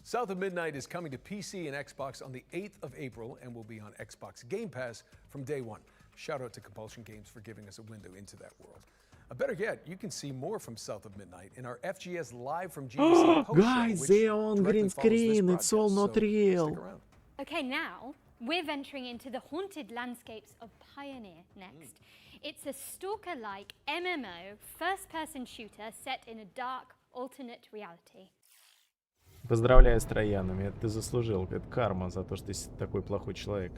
South of Midnight is coming to PC and Xbox on the 8th of April and will be on Xbox Game Pass from day 1. Shout out to Compulsion Games for giving us a window into that world. Better yet, you can see more from South of Midnight in our FGS Live from GDC post show, Guys, which they are on directly green follows this screen. It's all broadcast, not so real. stick around. Okay, now we're venturing into the haunted landscapes of Pioneer next. It's a stalker-like MMO, first-person shooter set in a dark, alternate reality. Поздравляю с Троянами, это ты заслужил. Это карма за то, что ты такой плохой человек.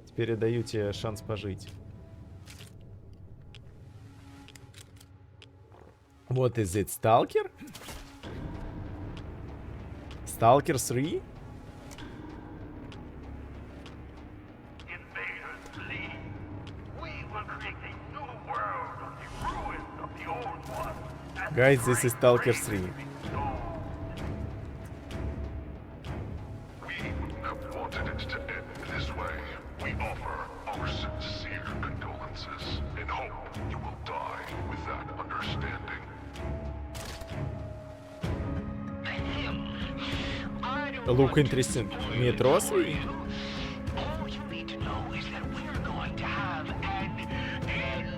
Теперь я даю тебе шанс пожить. What is it, Stalker? Stalker 3? Guys, this is Stalker 3. We have wanted it to end this way. We offer our sincere condolences and hope you will die with that understanding. Look interesting. Metro 3? All you need to know is that we're going to have an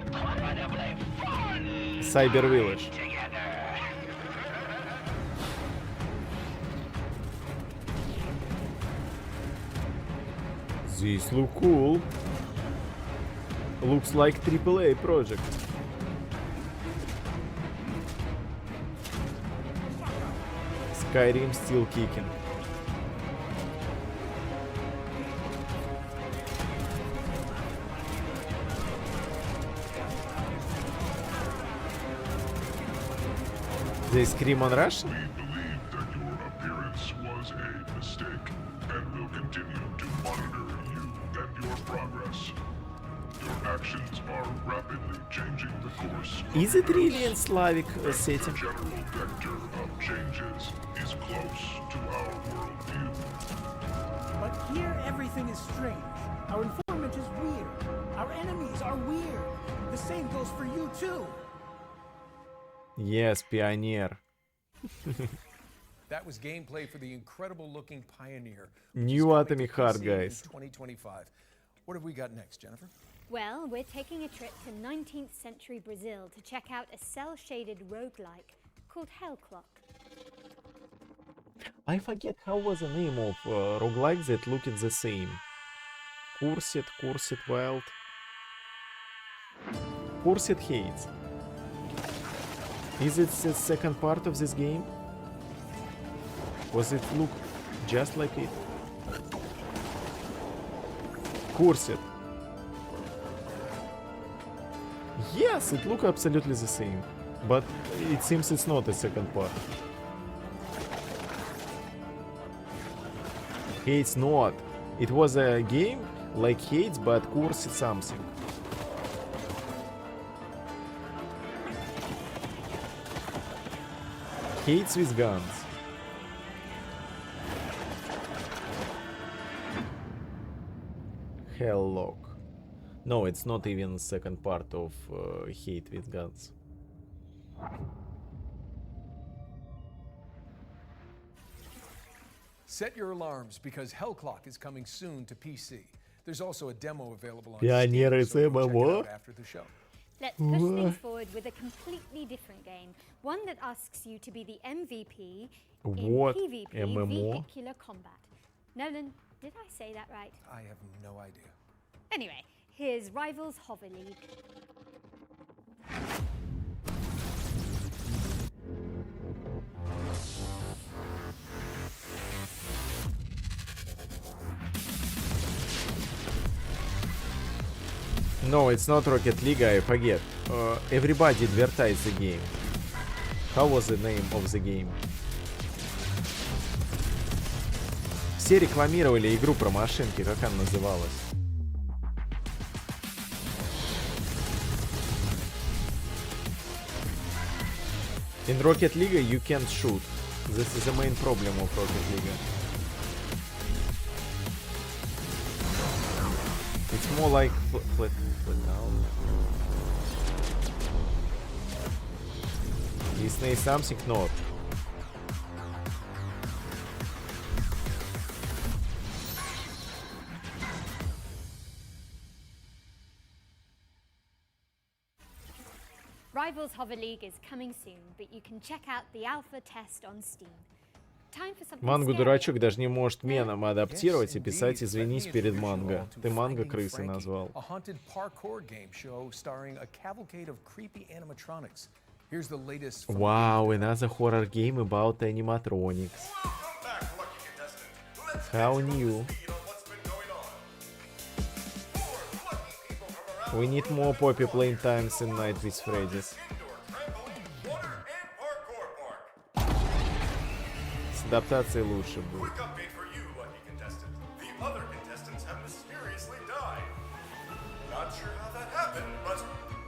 incredibly fun Cyber Village. This look cool. Looks like AAA project. Skyrim still kicking. They scream on Russian? We believe that your appearance was a mistake and will continue to monitor you and your progress. Your actions are rapidly changing the course. Is it really in Slavic setting? The general vector of changes is close to our worldview. But here everything is strange. Our informant is weird. Our enemies are weird. The same goes for you too. Yes, Pioneer. That was gameplay for the incredible-looking Pioneer. New Atomic Heart, guys. 2025. What have we got next, Jennifer? Well, we're taking a trip to 19th century Brazil to check out a cell-shaded roguelike called Hellclock. I forget how was the name of roguelike that looked the same. Cursed Wild. Cursed Hades. Is it the second part of this game? Was it look just like it? Cursed. Yes, it look absolutely the same. But it seems it's not the second part. Hades not. It was a game like Hades, but Cursed something. Hades with guns. Helllock. No, it's not even the second part of Hate with Guns. Set your alarms because Hellclock is coming soon to PC. There's also a demo available on Pioneer Steam, is so go check it MMO? out after the show. Let's push things forward with a completely different game. One that asks you to be the MVP in What? PvP MMO? vehicular combat. Nolan, did I say that right? I have no idea. Anyway, here's Rivals Hover League. No, it's not Rocket League, I forget. Everybody advertised the game. How was the name of the game? Все рекламировали игру про машинки, как она называлась? In Rocket League you can't shoot. This is the main problem of Rocket League. It's more like flat down. Disney something not. Rivals Hover League is coming soon, but you can check out the alpha test on Steam. Time for something Мангу scary. дурачок даже не может меном адаптировать и писать «Извинись перед манго». Ты манго крысы Frankie, назвал. A haunted parkour game show starring a cavalcade of creepy animatronics. Here's the latest from Wow, another horror game about animatronics. How new. We need more Poppy playing times in Night with Freddy's. адаптация лучше будет. Quick update for you, lucky contestant. The other contestants have mysteriously died. Not sure how that happened, but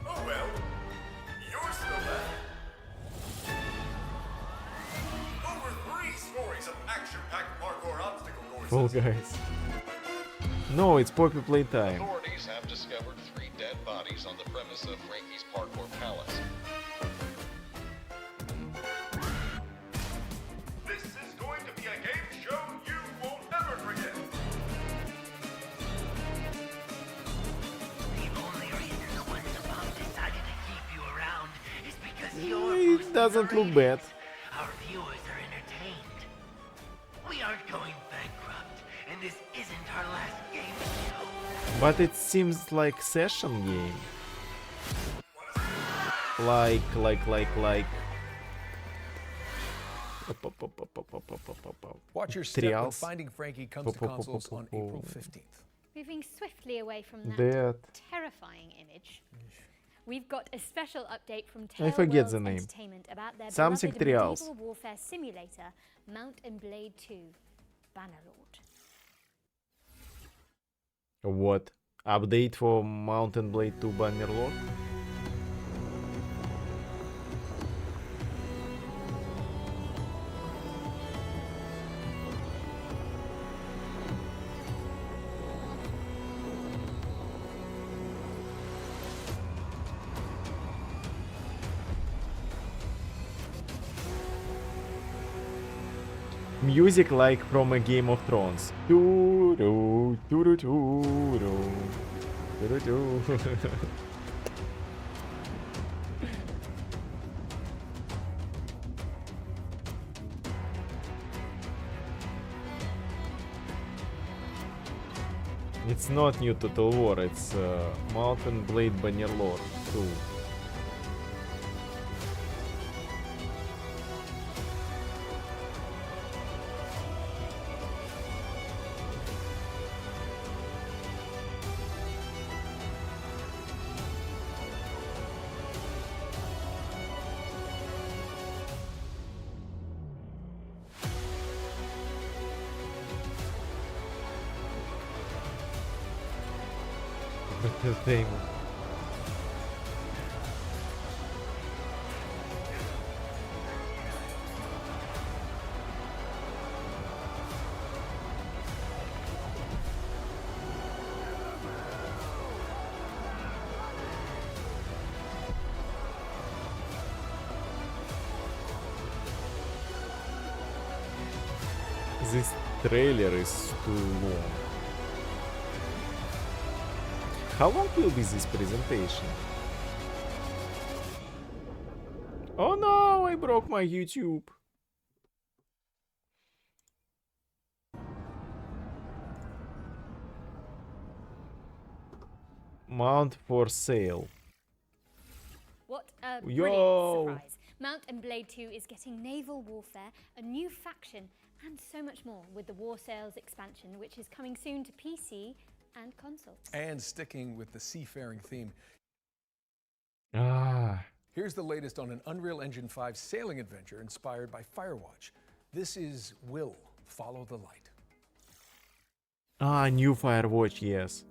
oh well. You're still left. Over 3 stories of action-packed parkour obstacle courses. Fall Guys. No, it's Poppy Playtime. Authorities have discovered 3 dead bodies on the premise of Frankie's Parkour Palace. This is going to be a game show you won't ever forget. The only reason the ones above decided to keep you around is because you're It doesn't look bad. our viewers are entertained. We aren't going bankrupt, and this isn't our last game show. But it seems like session game. Like. Watch your step when Trials. Finding Frankie comes to consoles on April 15th. Moving swiftly away from that That. terrifying image, we've got a special update from I forget Tellworlds the name. Entertainment about their Something beloved Trials. medieval warfare simulator, Mount and Blade 2, Bannerlord. What? Update for Mount and Blade 2 Bannerlord? Music like from a Game of Thrones. Doo-doo, doo-doo-doo-doo, doo-doo-doo. It's not new Total War, it's Mount and Blade Bannerlord 2. Entertainment. This trailer is too long. How long will be this presentation? Oh no, I broke my YouTube. Mount for sale. What a Yo. brilliant surprise. Mount and Blade 2 is getting naval warfare, a new faction, and so much more with the War Sales expansion, which is coming soon to PC and consoles. And sticking with the seafaring theme, Ah, here's the latest on an Unreal Engine 5 sailing adventure inspired by Firewatch. This is Will Follow the Light. new Firewatch, yes.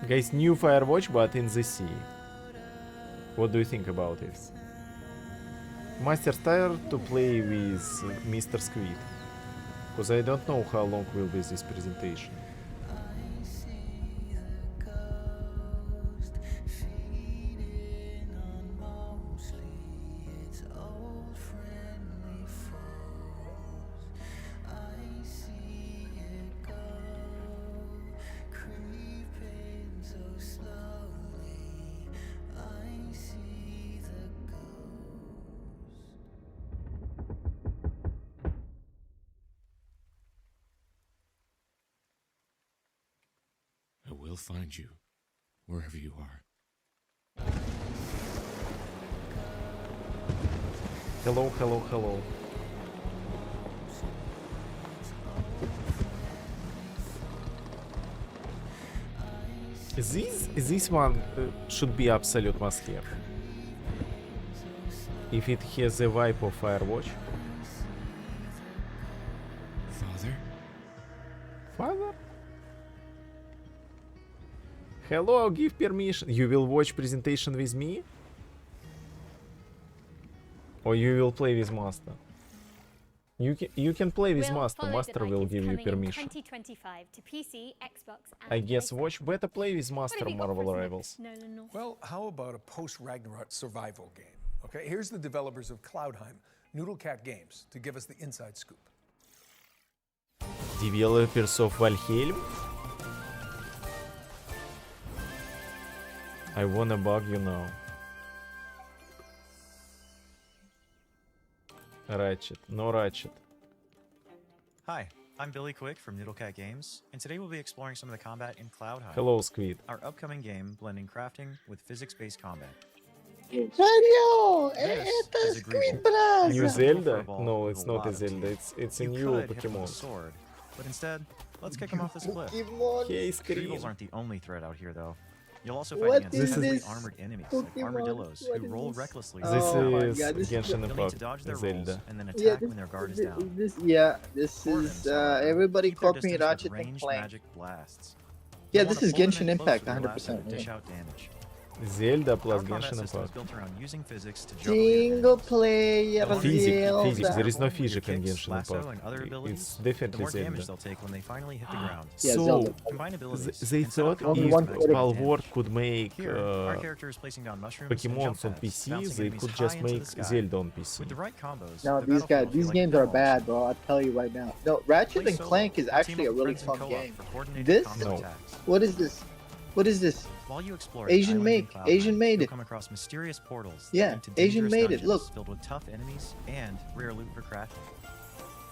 Guys, new Firewatch, but in the sea. What do you think about it? Master start to play with Mr. Squid. Because I don't know how long will be this presentation. I will find you, wherever you are. Hello, hello, hello. This one should be absolute must-have. If it has the vibe of Firewatch. Father? Father? Hello, give permission. You will watch presentation with me? Or you will play with Master? You can play with Master. Master will give you permission. 2025 to PC, Xbox, and I guess watch better play with Master Marvel Rivals. Well, how about a post-Ragnarok survival game? Okay, here's the developers of Cloudheim, Noodlecat Games, to give us the inside scoop. Developers of Valheim? I wanna bug you now. Ratchet, no Ratchet. Hi, I'm Billy Quick from Noodlecat Games, and today we'll be exploring some of the combat in Cloudheim. Hello, Squid. Our upcoming game blending crafting with physics-based combat. Mario! This is a Squid greeting. New You're Zelda? looking for a ball No, with it's a not lot a of Zelda. teeth. It's a You new could hit them with a Pokemon. sword, but instead, let's kick them off this cliff. Hey, Beetles Scream. aren't the only threat out here, though. You'll also fight What against is heavily this armored enemies like Pokemon? armadillos What who is roll this? recklessly. This Oh my is God, this is Genshin You'll need to Impact, dodge their Zelda. rolls and then Yeah, attack when their guard is down. This is everybody Keep their copying distance with Ratchet and ranged Clank. magic blasts. Yeah, You'll this wanna is pull them Genshin in Impact, close with your lasso 100%. to dish Yeah. out damage. Zelda plus Our combat Genshin system is Impact. built around using physics to juggle your Single player Physics. Zelda. There is no Your physics in kicks, Genshin lasso, Impact. and other It's abilities, the definitely more damage Zelda. they'll take when they finally hit the ground. Yeah, So, Zelda. Combine abilities they and set up thought Only if one combos to max Palworld damage. could make Here, our character is placing down mushrooms and Pokemon jump on pads, PC, bouncing they enemies could high just into make the sky. Zelda on PC. With the right combos, No, the these battlefield guys, will these feel like games a are ball. bad, bro. I'll tell you right now. No, Ratchet Play and solo, Clank is or actually team a up with really friends in fun co-op game. for coordinated This? combo No. attacks. What is this? What is this? While you explore Asian islands make, in Cloudheim, Asian made you'll it. come across mysterious portals that Yeah, lead to Asian dangerous made it, dungeons look. filled with tough enemies and rare loot for crafting.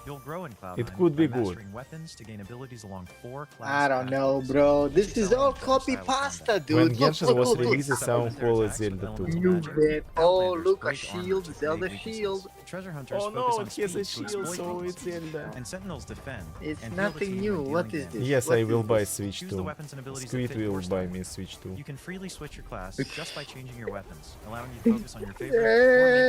You'll grow in Cloudheim It could be by good. mastering weapons to gain abilities along 4 class I don't know, pathways. bro. This Each is all element copy has a style of pasta, combat. dude. When Look, Genshin look, was look, released, look. it sound cool as Zelda too. You bet. Oh, look, a Break armor shield, to create Zelda weaknesses. shield. Treasure hunters Oh focus no, on it has a speed to shield, exploit so weaknesses. it's Zelda. And sentinels defend. It's and heal the nothing team new. when What dealing is damage. this? Yes, What I is will this? buy Switch Choose the 2. weapons and abilities that Squid fit your will buy style. me Switch 2. You can freely switch your class just by changing your weapons, allowing you to focus on your favorite or make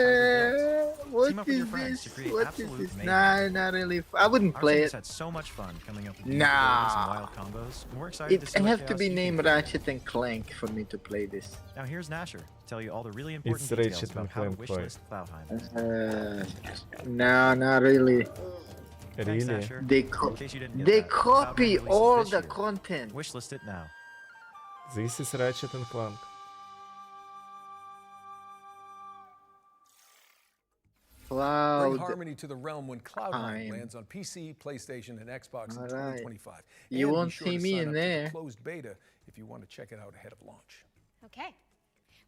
hybrid builds. What Team up with your is friends this? to create What is absolute this? mayhem. Nah, not really. I wouldn't Our play team it. has had so much fun coming up with unique abilities and wild combos, and we're excited to see It what have to chaos be you can named create. Ratchet and Clank for me to play this. Now here's Nasher to tell you all the really important It's details Ratchet about and how to Clank, right? wishlist Cloudheim. No, not really. Thanks, Really? Nasher. They In case you didn't get they that, copy Cloudheim releases all this the year. content. Wishlist it now. This is Ratchet and Clank. Bring Cloud. harmony to the realm when Cloudheim Time. lands on PC, PlayStation, and Xbox in All right. 2025. You And be won't sure see to me sign in up to the there. closed beta if you want to check it out ahead of launch. Okay.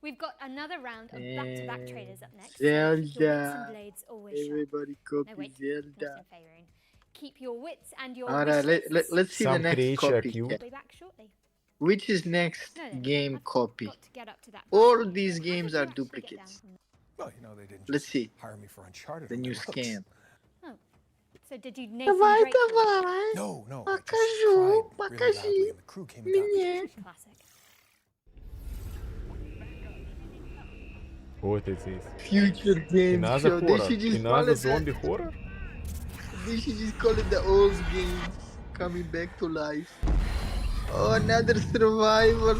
We've got another round of back-to-back trailers up next. Zelda. Your wits and blades always sharp. Everybody copy No, wait. Zelda. Not in favouring. Keep your wits and your All wish right, lists. let's see the Some next creature copy. cute. We'll be back shortly. Which is next No, no, game I've copy? got to get up to that. All part. these How games did you are actually get down duplicates. from Well, you know, they didn't Let's just see. hire me for Uncharted. The on new my looks. scam. Oh. So did you Nathan Давай, Drake? давай. No, no. I just Покажу, tried really loudly покажи and the crew came and got me. мне. Classic. What is this? Future game Another show. They horror. should just call Another it zombie that. horror? They should just call it the old games coming back to life. Oh, another survival.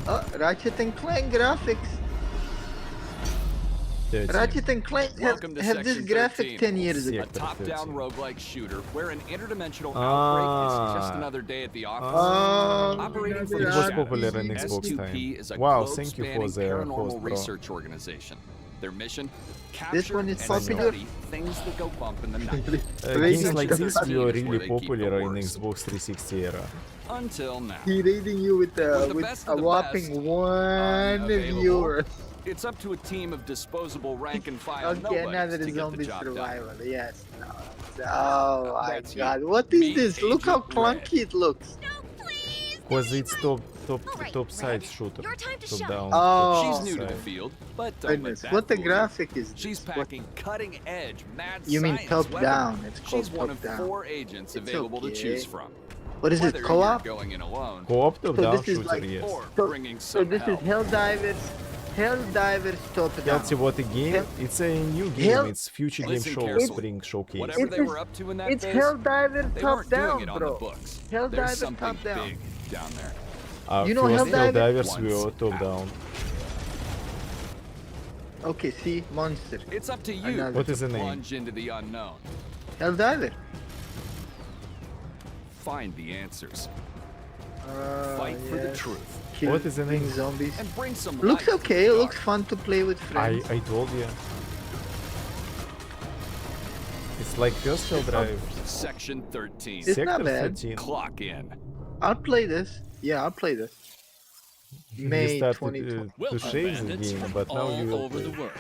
Oh, Ratchet and Clank graphics. Ratchet and Clank Welcome to have this Section graphic 13, 10 years a ago. top-down roguelike shooter where an interdimensional outbreak is just another day at the office. Oh, Operating from It the was shadows, popular in Xbox S2P time. is a Wow, thank you for globe-spanning the host, paranormal bro. research organization. Their mission? This Capture one is and popular. study things that go bump in the night. Games like Section this 13 were is where really they keep the popular in worst. Xbox 360 era. Until now. He rating you with the with best a of the whopping best, 1 unavailable. viewer. It's up to a team of disposable rank-and-file Okay, nobodies another to get the zombie job done. survival. Yes. No. Oh my That's god. you. What is Meet this? Look how Agent Red. clunky it looks. Because it's top side shooter. Top down. Oh. She's new to the side. field, but don't let Goodness. that What the fool you. graphic is She's this? What- packing cutting-edge mad You mean science top weaponry. down? It's called She's one top of down. 4 agents It's available to okay. choose from. What is Whether it? Co-op? you're going in alone, Co-op top So down this is shooter, like yes. or So, bringing so some this is help. Helldivers top down. Tell you what, a game. It's a new game. Hell- It's Future Game Listen Show carefully. Spring Showcase. Whatever they were up to in that It's phase, Helldivers they top weren't down, doing it on bro. the books. Helldivers There's something top down. big down there. You know First Helldivers? Helldivers were top down. Okay, see, monster. It's up to you Another. What to is the name? plunge into the unknown. Helldiver. Find the answers. Fight for the truth. Kill What is the name? Zombies. And bring some Looks light okay. to the Looks dark. fun to play with friends. I told you. It's like first Helldivers. Section 13. It's not Sector bad. 13. Clock in. I'll play this. Yeah, I'll play this. You May started 2020. to shave the bandits game, from but now all you will over play. the world.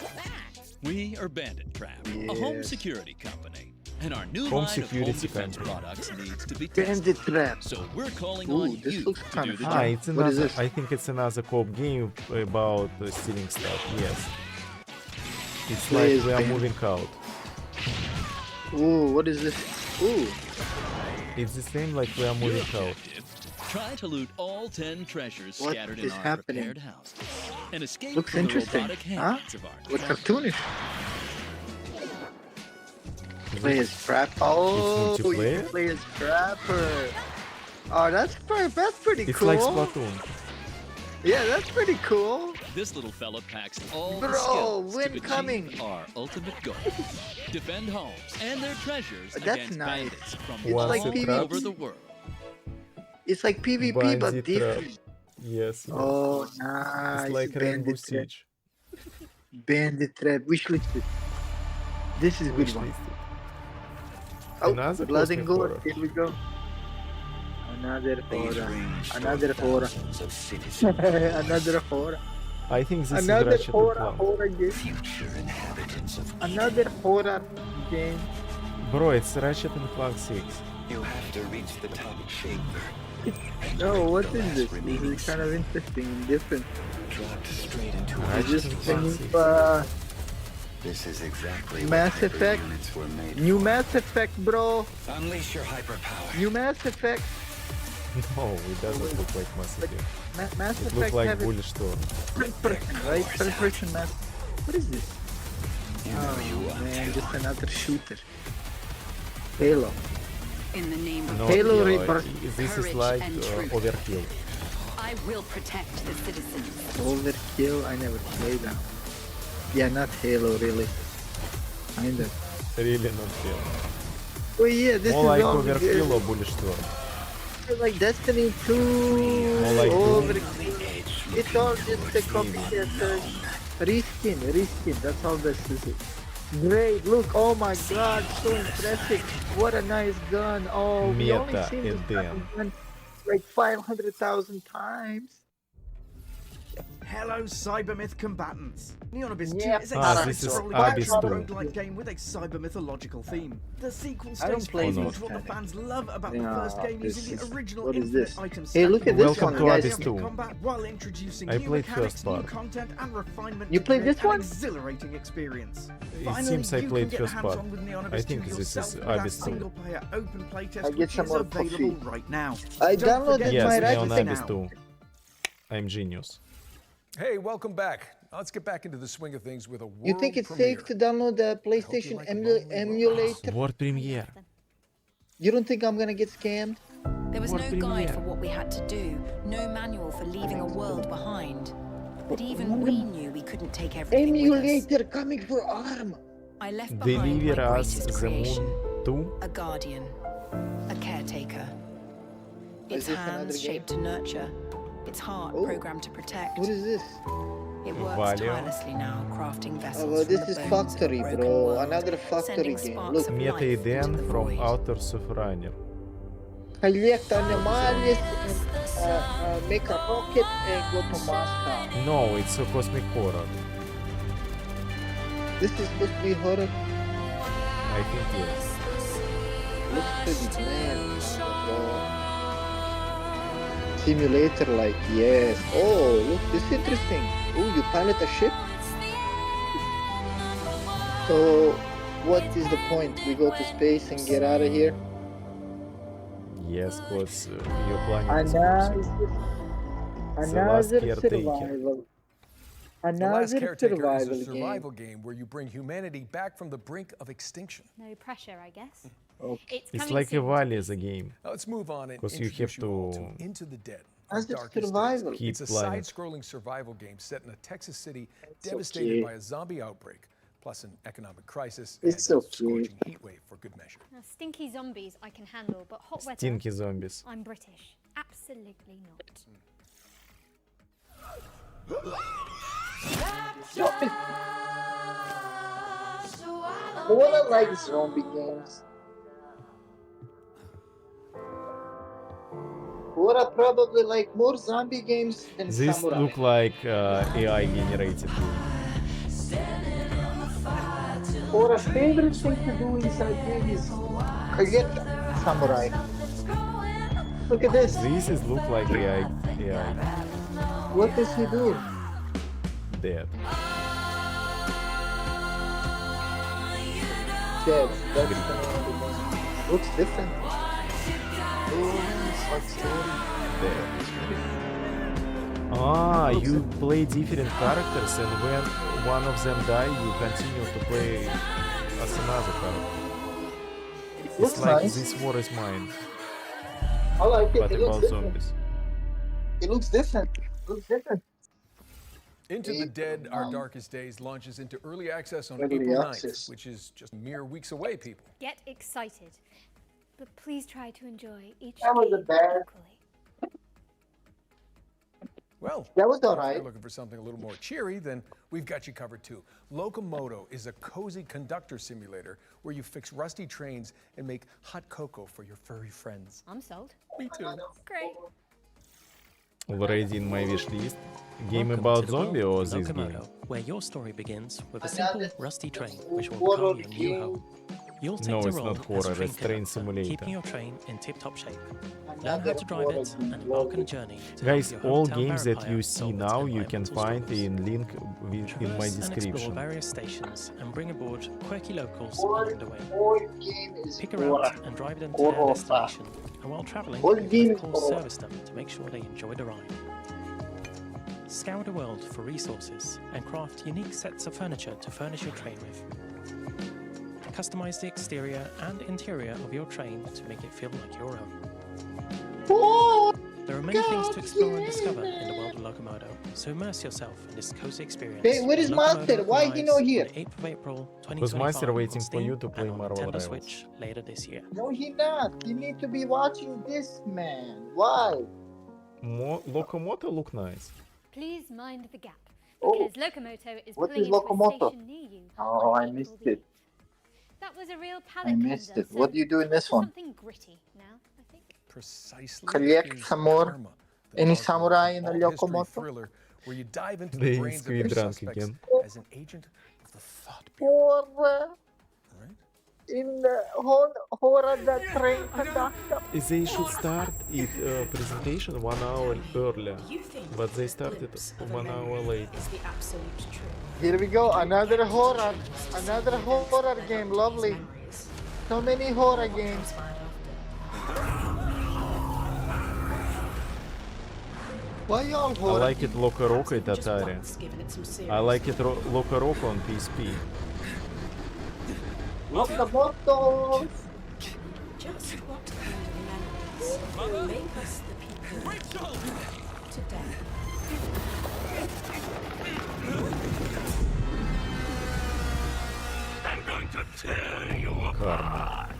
We are Bandit Trap, a home Yes. security company, and our new Home line of home security defense company. products needs to be tested. Bandit Trap. So we're calling Ooh, on this you looks to kinda do the fun. Ah, job. it's What is another. this? I think it's another co-op game about stealing stuff. Yes. It's Play like as we are Bandit. moving out. Ooh, what is this? Ooh, It's the same like we are moving out. Try to loot all 10 treasures What scattered in is our happening? prepared houses and escape looks from the interesting. robotic Huh? hands of our What trappers. cartoonish? Play as Trap. Oh, you multiplayer? can play as Trapper. Oh, that's pretty It's cool. like Splatoon. Yeah, that's pretty cool. This little fella packs all the Bro, skills win to coming. achieve our ultimate goal. Defend homes and their treasures That's against nice. bandits from It's all like PvP. over the world. It's like PvP, but Bandit different. Trap. Yes. Oh, nice. It's like Rainbow Bandit Trap. Siege. Bandit Trap. Wishlisted. This is a good one. Wishlisted. Oh, Another blood cosmic and gore. horror. Here we go. Another horror. Another horror. Another horror. I think this Another is Ratchet and horror, Clank. horror game. Another horror game. Bro, it's Ratchet and Clank 6. You have to reach the top chamber. No, what is this? This is kind of interesting and different. Dropped straight into Is Ratchet this and the Clank new, 6. This is exactly Mass what hyper Effect? units were made New Mass Effect, bro. for. Unleash your hyperpower. New Mass Effect. No, it doesn't look like Mass Effect. Mass It Effect looks like have it Bulletstorm. first person, right? First person Mass. What is this? Oh man, just another shooter. Halo. In the name of No, Halo yeah, Reaper. this is Courage like and truth. Overkill. I will protect the citizens. Overkill. I never played that. Yeah, not Halo really. Kind of. Really not Halo. Oh yeah, this More is like all Overkill or Bulletstorm. like Destiny 2. More like Overkill. It's all just a copycat. Reskin. That's all this is. Great, look, oh my god, so impressive. What a nice gun. Oh, we only Meta seen this and fucking gun like 500,000 times. Hello, Cybermyth combatants. Neon Abyss 2 Yeah. is a This is side-scrolling Abyss action 2. roguelike game with a cyber mythological theme. The sequel I don't stays play faithful these to what the kind of fans love about the Yeah, first game this using is- the original what is infinite this? item Hey, look at this Welcome one, to guys. Abyss 2. combat while introducing I new played mechanics, first new part. content, and refinement. You to played create this an one? exhilarating experience. It Finally, seems I you played can get first hands-on part. with Neon I Abyss think 2 this is yourself with our Abyss 2. single-player open playtest, I get which some is more available coffee. right now. I Don't downloaded forget Yes, my to right Neon register Abyss now. 2. I'm genius. Hey, welcome back. Now let's get back into the swing of things with a world You think it's premiere. safe to download the PlayStation emulator? World premiere. You don't think I'm gonna get scammed? There was What no premiere? guide for what we had to do, no manual for leaving a world behind. But even we knew we couldn't take everything with us. Emulator coming for ARM. I left behind Deliver my us greatest the creation, moon too. a guardian, a caretaker. Is Its this another hands game? shaped to nurture, its heart Oh. programmed to protect. What is this? It works Valio. tirelessly now, crafting vessels Oh, well, from this the is bones of Factory, a broken bro. world, Another Factory sending game. sparks Look. of Meta life into Eden the from void. Outer Runner. Collect animals and make a rocket and go to Moscow. No, it's a cosmic horror. This is supposed to be horror. I think yes. Looks pretty man. Simulator like, yes. Oh, look, this is interesting. Oh, you pilot a ship? So, what is the point? We go to space and get out of here? Yes, because your planet is Another, The last another caretaker. survival. The Last Another Caretaker is a survival game. survival game where you bring humanity back from the brink of extinction. No pressure, I guess. Okay. It's It's coming like a soon. Valley as a game. Now let's move on and 'Cause you introduce have you all to to Into the Dead. Our Another Darkest Days. survival. Keep It's a planet. side-scrolling survival game set in a Texas city It's devastated okay. by a zombie outbreak, plus an economic crisis It's and a okay. scorching heat wave for good measure. Now, stinky zombies I can handle, but hot weather, Stinky zombies. I'm British. Absolutely not. I wanna like zombie games. Would I probably like more zombie games than This samurai? look like AI generated. Or a favorite thing to do inside game is forget samurai. Look at this. This is look like AI. What does he do? Dead. Dead. That's the name of the game. Looks different. Dead. Ah, you play different characters, and when one of them die, you continue to play as another character. It's Looks like nice. This War is Mine, I like it. but It looks about different. zombies. It looks different. Looks different. Into the Dead, Our Darkest Days launches into early access on Early April 9th, access. which is just mere weeks away, people. Get excited, but please try to enjoy each That was a game bad. equally. Well, That was if alright. you're looking for something a little more cheery, then we've got you covered too. Locomoto is a cozy conductor simulator where you fix rusty trains and make hot cocoa for your furry friends. I'm sold. Me too. Great. Already in my wish list. Game Welcome about to the zombie or world of this Locomoto, game? where your story begins with a Another simple, rusty train, which will horror become your new game. home. You'll take No, the it's role not as a horror, train it's train conductor, simulator. keeping your train in tip-top shape. Learn how Another to drive horror it and game. embark on a journey to Guys, help your all hometown games that Barrampire you see solve its now you can environmental find struggles. in link in my Traverse and explore description. various stations and bring aboard quirky locals All, along the way. all game is Pick a horror. route and drive them to their Horror. destination. And while traveling, All you game can is of course horror. service them to make sure they enjoy the ride. Scour the world for resources and craft unique sets of furniture to furnish your train with. Customize the exterior and interior of your train to make it feel like your own. Oh, There are many things to explore and discover in the world of Locomoto, so immerse yourself in this cozy experience. Hey, where is Locomoto Master? Why he arrives not on here? the 8th of April, Was Master 2025 waiting on for Steam you to play and on Marvel Nintendo Rivals? Switch later this year. no, he not. You need to be watching this, man. Why? Locomoto look nice. Please mind the gap, Oh. because Locomoto is What pulling is into Locomoto? a station near you. Oh, on I April missed the it. 8th. That was a real palate I missed cleanser, it. What so do you do in this for one? something gritty now, I think. Precisely. Collect is some more. Karma, the Any dark samurai in the alt-history Locomoto? thriller where you dive into They the brains of scream your drunk suspects again. as an agent of the thought. Horror. Right? In the horror that train conductor. They should start it presentation 1 hour earlier, but they started 1 hour late. Here we go. Another horror game. Lovely. So many horror games. Why y'all I horror? like it Loco Roco at Atari. I like it Loco Roco on PSP. Locomotos. Just what kind of memories make us the people we are today? I'm going to tear you apart.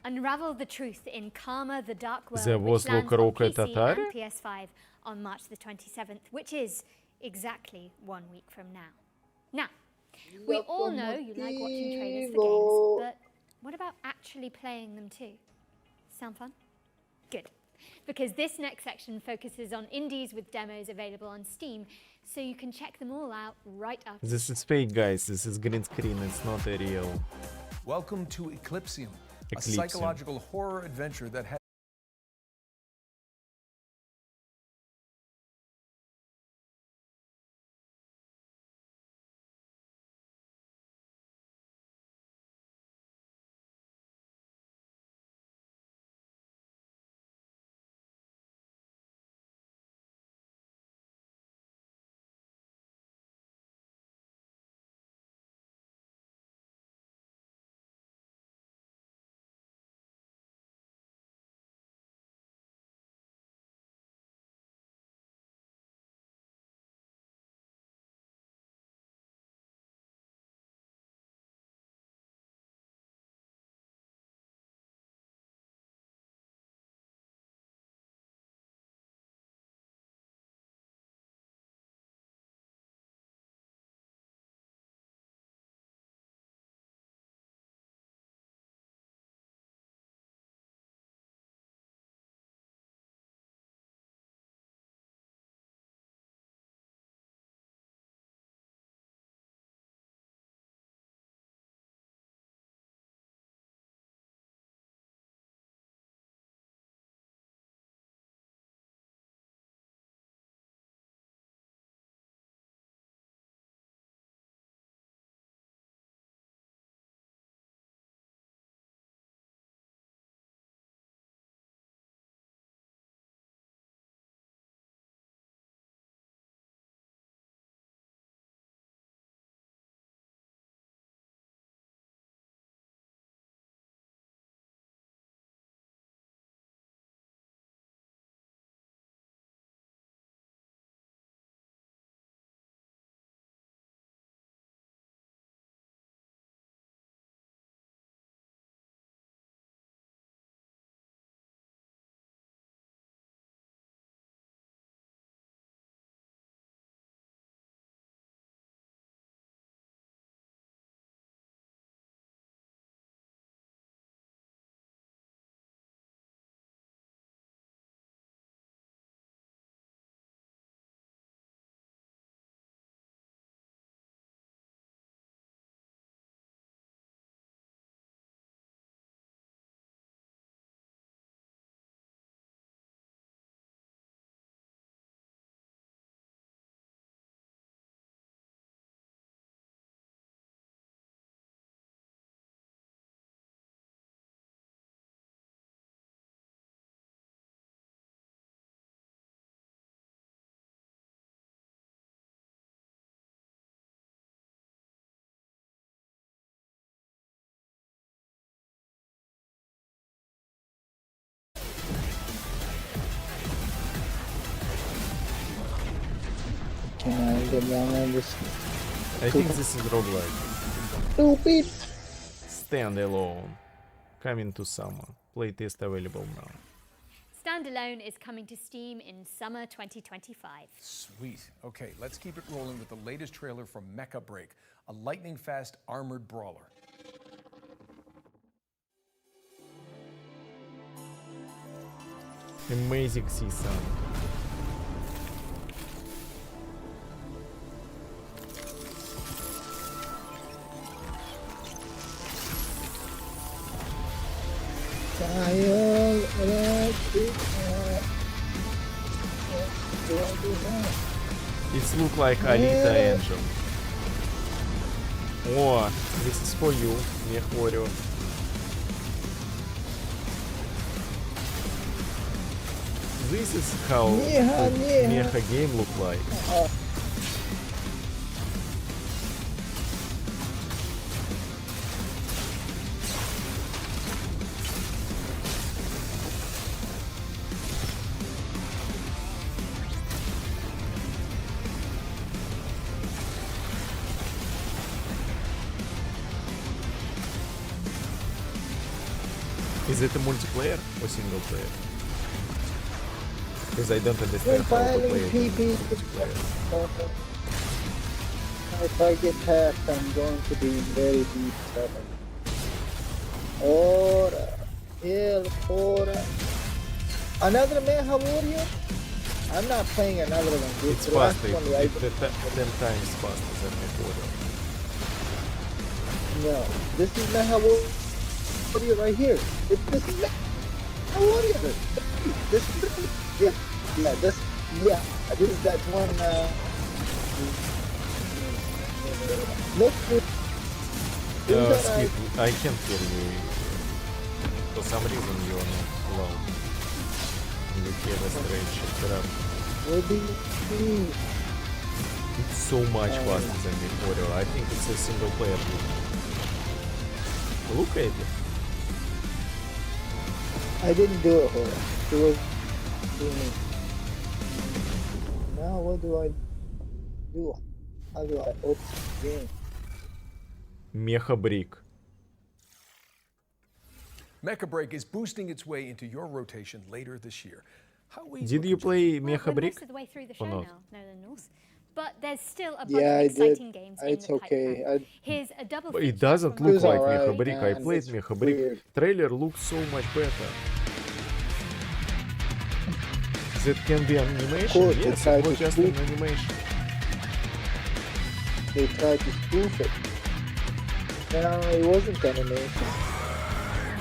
Unravel the truth in Karma, the Dark World, There which was lands Loco on Roco at PC Atari? and PS5 on March the 27th, which is exactly 1 week from now. Now, we all know you like watching trailers for games, but what about actually playing them too? Sound fun? Good. Because this next section focuses on indies with demos available on Steam, so you can check them all out right after. This is fake, guys. This is green screen. It's not a real. Welcome to Eclipsium, a Eclipsium. psychological horror adventure that has I think this is roguelike. Stupid. Standalone. Coming to summer. Playtest available now. Standalone is coming to Steam in summer 2025. Sweet. Okay, let's keep it rolling with the latest trailer from Mecha Break, a lightning-fast armored brawler. Amazing season. It looks like Alita engine. Oh, this is for you, Mech Warrior. This is how Mecha game look like. Is it a multiplayer or single player? Because I don't understand how to play it multiplayer. If I get hacked, I'm going to be in very deep trouble. Ora, ora. Another Mecha Warrior? I'm not playing another one. It's faster. It's 10 times faster than Mech Warrior. No, this is Mecha Warrior right here. This is Mecha Warrior. This is that one. Skip, I can't hear you. For some reason you're not loud. You hear a strange crap. It's so much faster than Mech Warrior. I think it's a single player game. Look at it. I didn't do it, Hora. It was me. Now what do I do? How do I open the game? Mecha Break. Mecha Break is boosting its way into your rotation later this year. Did you play Mecha Break Most of the way through the or show not? now, Nolan North. But there's still a bunch Yeah, of I exciting did. games It's in the okay. pipeline. Here's a double It feature doesn't from look like alright, Mecha Break. I man. played It's Mecha Break. weird. Trailer looks so much better. That can be animation? course, Yes, they it tried was to just an spoof it. animation. They tried to spoof it. No, it wasn't animation.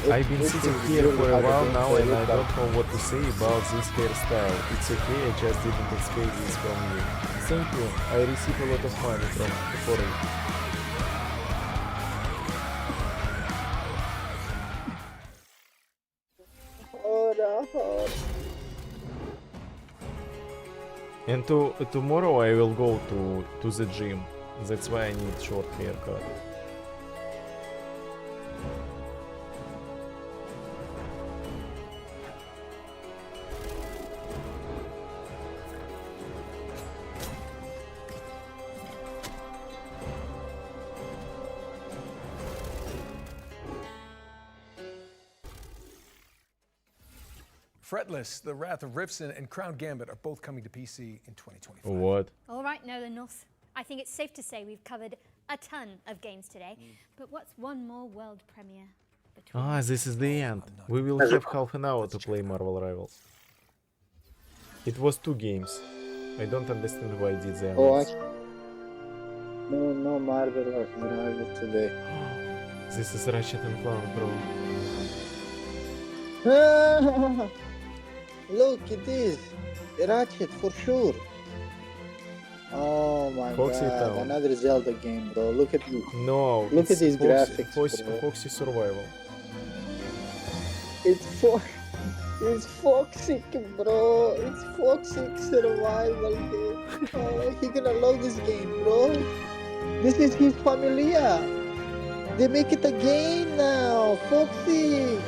I've been sitting here for a while now and I don't know what to say about this hairstyle. It's okay, I just didn't expect this from you. Thank you, I receive a lot of money for it. And tomorrow I will go to the gym. That's why I need short haircut. Fretless, The Wrath of Rifson, and Crown Gambit are both coming to PC in 2025. What? All right, Nolan North. I think it's safe to say we've covered a ton of games today. But what's one more world premiere? Ah, this is the end. We will have half an hour to play Marvel Rivals. It was 2 games. I don't understand why I did the Oh, analysis. no Marvel Rivals today. This is Ratchet and Clank, bro. Look, it is Ratchet for sure. Oh my Foxy god, Town. another Zelda game, bro. Look at you. No, Look at it's these graphics, bro. Foxy Survival. It's Foxy, bro. It's Foxy survival game. Oh, he gonna love this game, bro. This is his familia. They make it a game now, Foxy.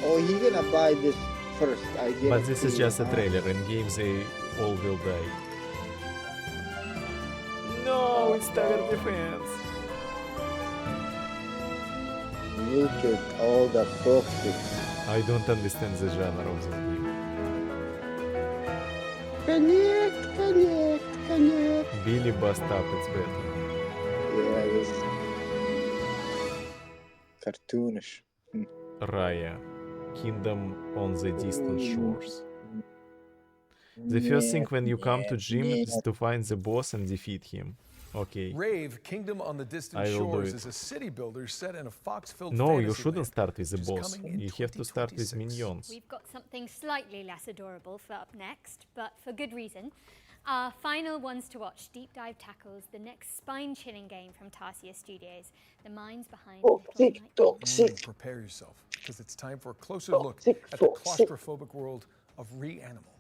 Oh, he gonna buy this first, I guess. But this is just a trailer. In games they all will die. No, it's tower defense. Look at all the foxes. I don't understand the genre of this game. Collect. Billy bust up, it's better. Yeah, this cartoonish. Raya, Kingdom on the Distant Shores. The first thing when you come to gym is to find the boss and defeat him. Okay. Rave, Kingdom on the Distant I will do Shores, it. is a city builder set in a fox-filled No, you fantasy shouldn't land, start with the which is boss. coming in You have to start with 2026. minions. We've got something slightly less adorable for up next, but for good reason. Our final ones to watch, Deep Dive tackles the next spine-chilling game from Tarsier Studios, the minds behind Toxic. Prepare yourself, because it's time for a closer look at the claustrophobic world of Reanimal.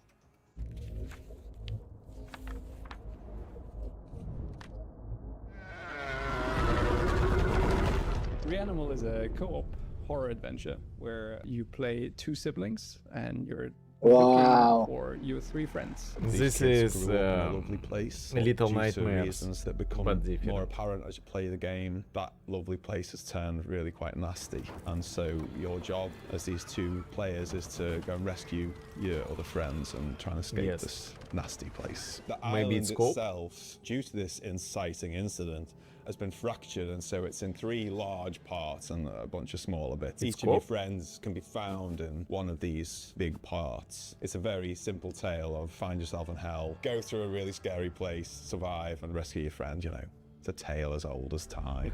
Reanimal is a co-op horror adventure where you play two siblings and you're Wow. looking for your three friends. This kids is grew up in a lovely place, a Little due to Nightmares, reasons that become but more different. apparent as you play the game. That lovely place has turned really quite nasty, and so your job as these two players is to go and rescue your other friends and try and escape Yes. this nasty place. The Maybe island it's Coop? itself, due to this inciting incident, has been fractured, and so it's in three large parts and a bunch of smaller bits. It's Each of your Coop? friends can be found in one of these big parts. It's a very simple tale of find yourself in hell, go through a really scary place, survive, and rescue your friend, you know. It's a tale as old as time.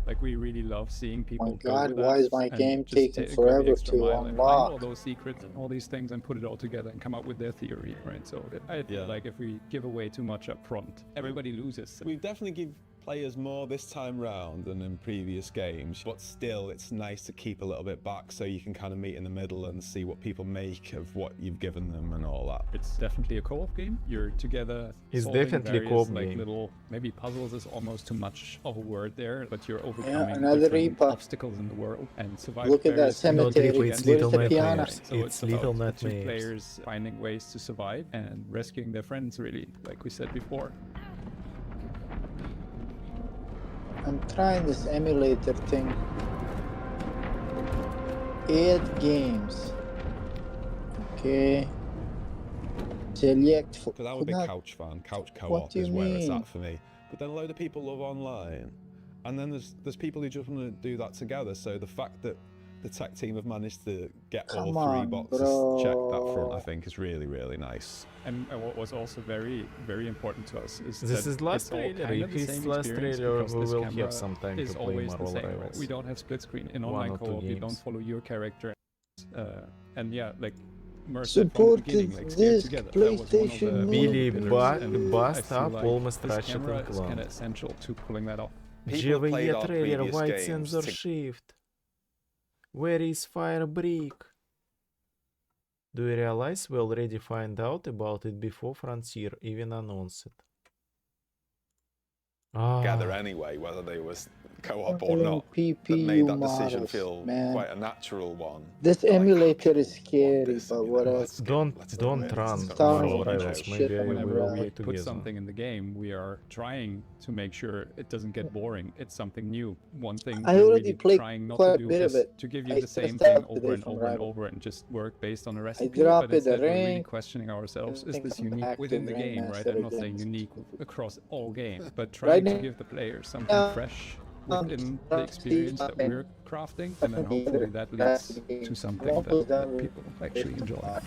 Like, we really love seeing people My go God, with why us is my and game just taking go the forever extra to mile and find unlock? all those secrets and all these things and put it all together and come up with their theory, right? So I feel like if we give away too much up front, everybody loses. We definitely give players more this time round than in previous games, but still it's nice to keep a little bit back so you can kind of meet in the middle and see what people make of what you've given them and all that. It's definitely a co-op game. You're together. It's solving definitely a various, co-op like, game. little, maybe puzzles is almost too much of a word there, but you're overcoming another different Reaper. obstacles in the world and survive. Look at that various cemetery. different It's against Little each other. Nightmares. So It's it's Little about the two Nightmares. players finding ways to survive and rescuing their friends, really, like we said before. I'm trying this emulator thing. 8 games. Okay. Select for. Because I'm a big couch fan. Couch What co-op do you is where it's mean? at for me. But then a load of people love online, and then there's people who just want to do that together. So the fact that the tech team have managed to get Come all three on, boxes checked up front, I think, is really, really nice. And what was also very, very important to us is This that is last it's all trailer. kind If of the it's same last experience trailer, because we this will have camera some time is to play always the Marvel same, right? Rivals. We don't have split screen in One online or two co-op. You don't games. follow your character, and yeah, like Mercer Support from the beginning, like this stay together. That was one of the PlayStation Billy pillars, and bust I feel up like almost this Ratchet camera and is kind Clank. of essential to pulling that off. People have played GVE our trailer, previous white games sensor to- shift. Where is Firebrick? Do you realize we already find out about it before Frontier even announced it? Gather anyway, whether they was co-op or Fucking not, that PPU made that decision models, feel man. quite a natural one. This emulator is scary, but what else? Don't run Star Marvel Wars Rivals. shit Maybe I Whenever will we work put together. something in the game, we are trying to make sure it doesn't get boring. It's something new. One thing I we're already really played trying not quite to a do bit of is it. to give I you the same stressed thing out over today and from over and Rival. over and just work based on a recipe. dropped But instead, the we're really rank, questioning ourselves: is think this I'm unique back within to the game? Right? Grandmaster I'm not saying again. unique across all games, but Right trying to now- give the player something fresh within the experience that we're crafting, and then hopefully that leads to something that people actually enjoy.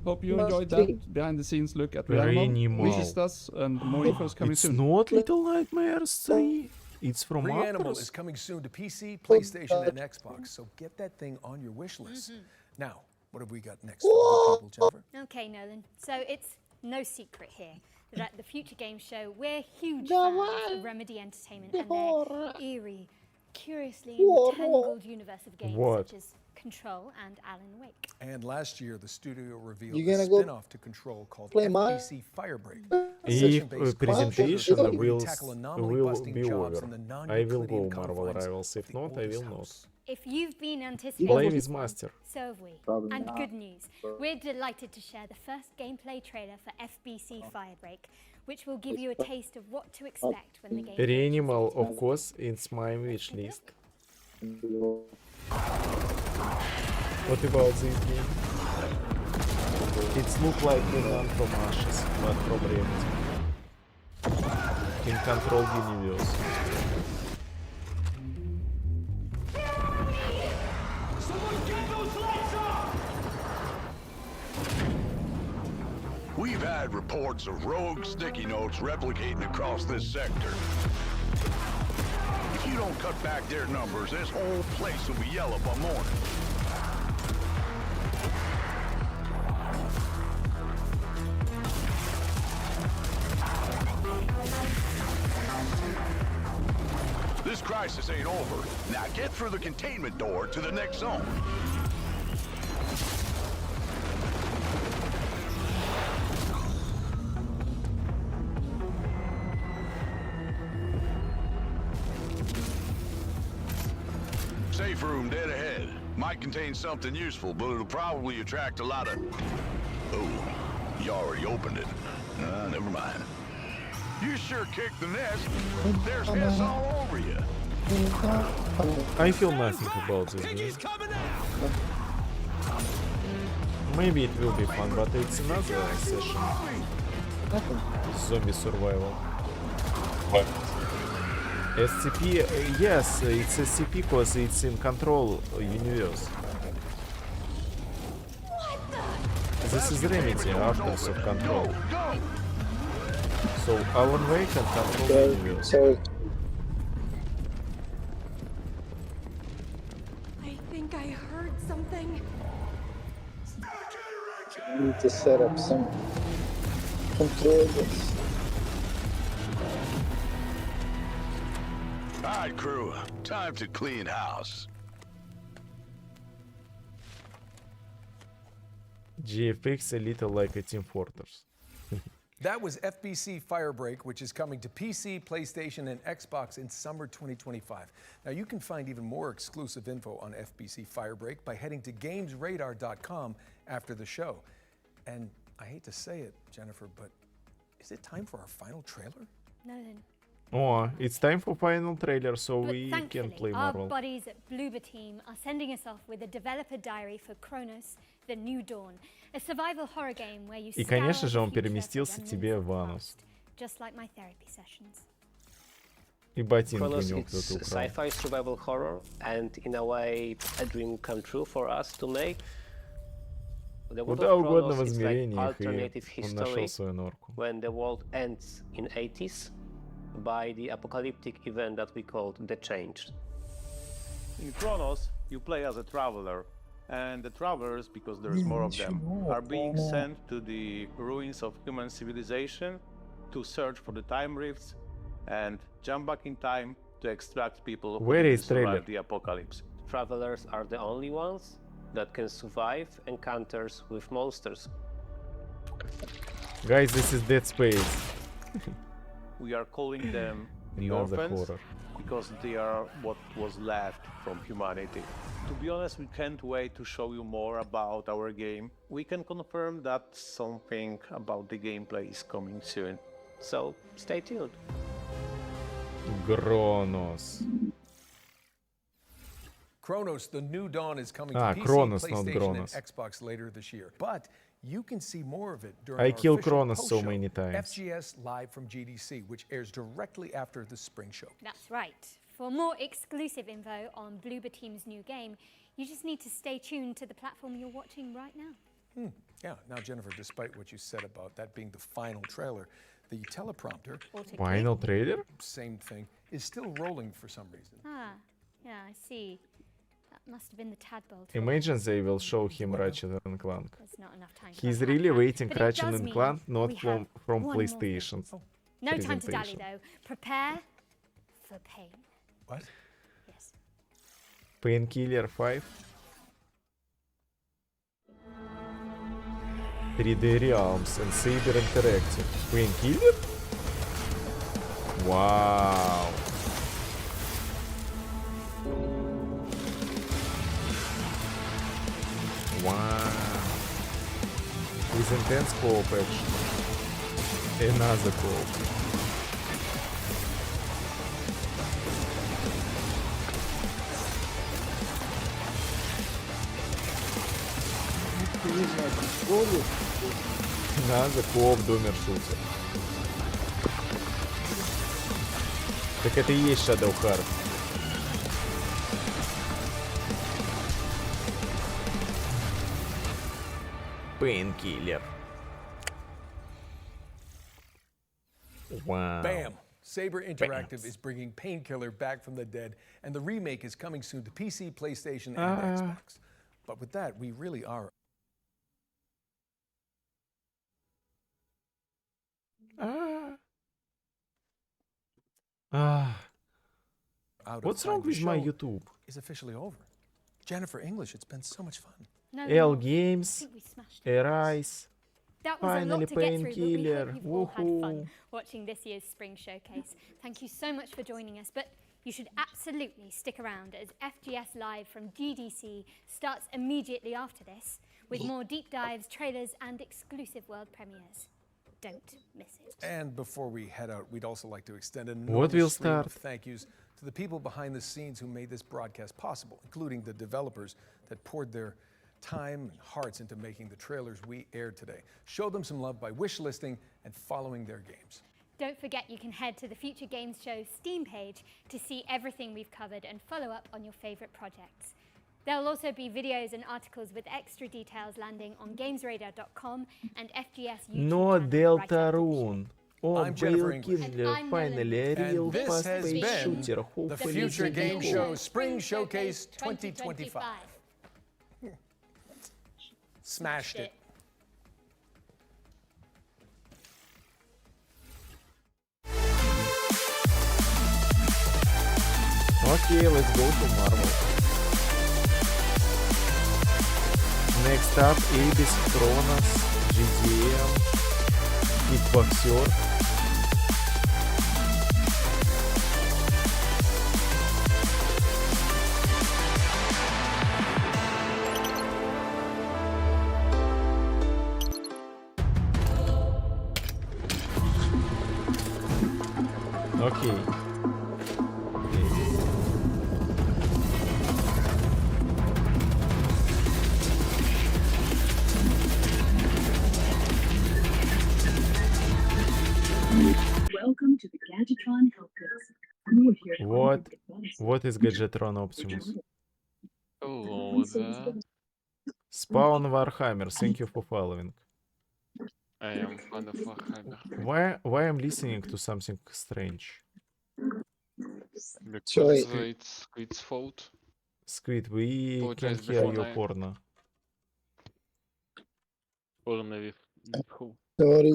Hope you enjoyed that behind the scenes look at Reanimal. Visit us and more info is coming It's soon. not Little Nightmares 3. It's from Reanimal Atlus. is coming soon to PC, PlayStation, and Xbox, so get that thing on your wish list. Now, what have we got next for the good people, Jennifer? Okay, Nolan. So it's no secret here that at the Future Game Show, we're huge fans of Remedy Entertainment and their eerie, curiously entangled universe of games What? such as Control and Alan Wake. And last year, the studio revealed You a gonna go spin-off to Control called play my- FTC Firebreak. If Session-based presentation cloud shooter will tackle will anomaly-busting be jobs over, in the I will go non-Euclidean Marvel confines Rivals. of If the not, I oldest will not. house. if you've been Play anticipating with this one, Master. so have we. Probably And not. good news, we're delighted to share the first gameplay trailer for FBC Firebreak, which will give you a taste of what to expect when the game Reanimal, of course, it's my wish list. What about this game? It's look like the None from Ashes, but from Remedy. In Control Universe. We've had reports of rogue sticky notes replicating across this sector. If you don't cut back their numbers, this whole place will be yellow by morning. This crisis ain't over. Now get through the containment door to the next zone. Safe room dead ahead. Might contain something useful, but it'll probably attract a lot of... Oh, you already opened it. Never mind. You sure kicked the nest. There's hiss all over you. I feel nothing about this game. Maybe it will be fun, but it's another session. Zombie survival. SCP, yes, it's SCP because it's in Control universe. This is Remedy, Artals of Control. So Alan Wake and Control universe. I think I heard something. I need to set up some controllers. All right, crew. Time to clean house. GFX a little like a Team Fortress. That was FBC Firebreak, which is coming to PC, PlayStation, and Xbox in summer 2025. Now, you can find even more exclusive info on FBC Firebreak by heading to GamesRadar.com after the show. And I hate to say it, Jennifer, but is it time for our final trailer? No, then. Oh, it's time for final trailer, so But we can thankfully, play our Marvel. buddies at Bloober Team are sending us off with a developer diary for Chronos: The New Dawn, a survival horror game where you И, scour конечно the же, он future for переместился remnants тебе of в the анус. past, just like my therapy sessions. И ботинки у Chronos него is кто-то украл. sci-fi survival horror, and in a way, a dream come true for us to make. The world Куда of угодно в Chronos is like измерениях, alternative и он нашел history свою норку. when the world ends in 80s by the apocalyptic event that we called the Change. In Chronos, you play as a traveler, and the travelers, because there's more of them, are being sent to the ruins of human civilization to search for the time rifts and jump back in time to extract people who Where didn't is trailer? survive the apocalypse. Travelers are the only ones that can survive encounters with monsters. Guys, this is Dead Space. We are calling them the Another orphans horror. because they are what was left from humanity. To be honest, we can't wait to show you more about our game. We can confirm that something about the gameplay is coming soon. So stay tuned. Chronos. Chronos: The New Dawn is coming Ah, to PC, Chronos, not PlayStation, Chronos. and Xbox later this year. But you can see more of it during I our kill official Chronos so post-show, many times. FGS Live from GDC, which airs directly after the spring show. That's right. For more exclusive info on Bloober Team's new game, you just need to stay tuned to the platform you're watching right now. Yeah, now Jennifer, despite what you said about that being the final trailer, the teleprompter, Final trailer? same thing, is still rolling for some reason. Ah, yeah, I see. That must have been the Tadpole. Imagine they will show him Ratchet and Clank. There's not enough time. He's to really unpack that. waiting But it Ratchet does and mean Clank, not we from have from one more thing. PlayStation's No time to dally presentation. though. Prepare for pain. What? Yes. Painkiller 5. 3D Realms and Saber Interactive. Painkiller? Wow. Wow. With intense co-op action. Another co-op. Another co-op Domer Shooter. Так это и есть Shadow Heart. Painkiller. Wow. Bam! Saber Interactive is bringing Painkiller back from the dead, and the remake is coming soon to PC, PlayStation, and Xbox. But with that, we really are out of What's time. wrong The with my show YouTube? is officially over. Jennifer English, it's been so much fun. No, L no, I Games, think we smashed it. Arise, That was a finally lot to get through, but we Painkiller. hope you've all had Woohoo! fun watching this year's Spring Showcase. Thank you so much for joining us, but you should absolutely stick around as FGS Live from GDC starts immediately after this, with more deep dives, trailers, and exclusive world premieres. Don't miss it. And before we head out, we'd also like to extend an What will enormous stream of start? thank yous to the people behind the scenes who made this broadcast possible, including the developers that poured their time and hearts into making the trailers we aired today. Show them some love by wish listing and following their games. Don't forget you can head to the Future Games Show Steam page to see everything we've covered and follow up on your favorite projects. There'll also be videos and articles with extra details landing on gamesradar.com and FGS YouTube No channel right Delta after the show. Rune. Oh, I'm Jennifer English. Painkiller, I'm finally Melanie. a real And this has fast-paced been shooter. the Hopefully Future it's Game cool. Show Spring Showcase 2025. Smashed it. Okay, let's go to Marvel. Next up, Abyss, Kronos, GDM, Kickboxer. Okay. Welcome to the Gadgetron Help Desk. You are here to What? offer advice. What is Gadgetron Optimus? Hello there. Spawn Warhammer, thank you for following. I am fan of Warhammer. Why I'm listening to something strange? Because it's Squid's fault. Squid, we can Apologize hear before your I- porno. Or maybe with who? Sorry.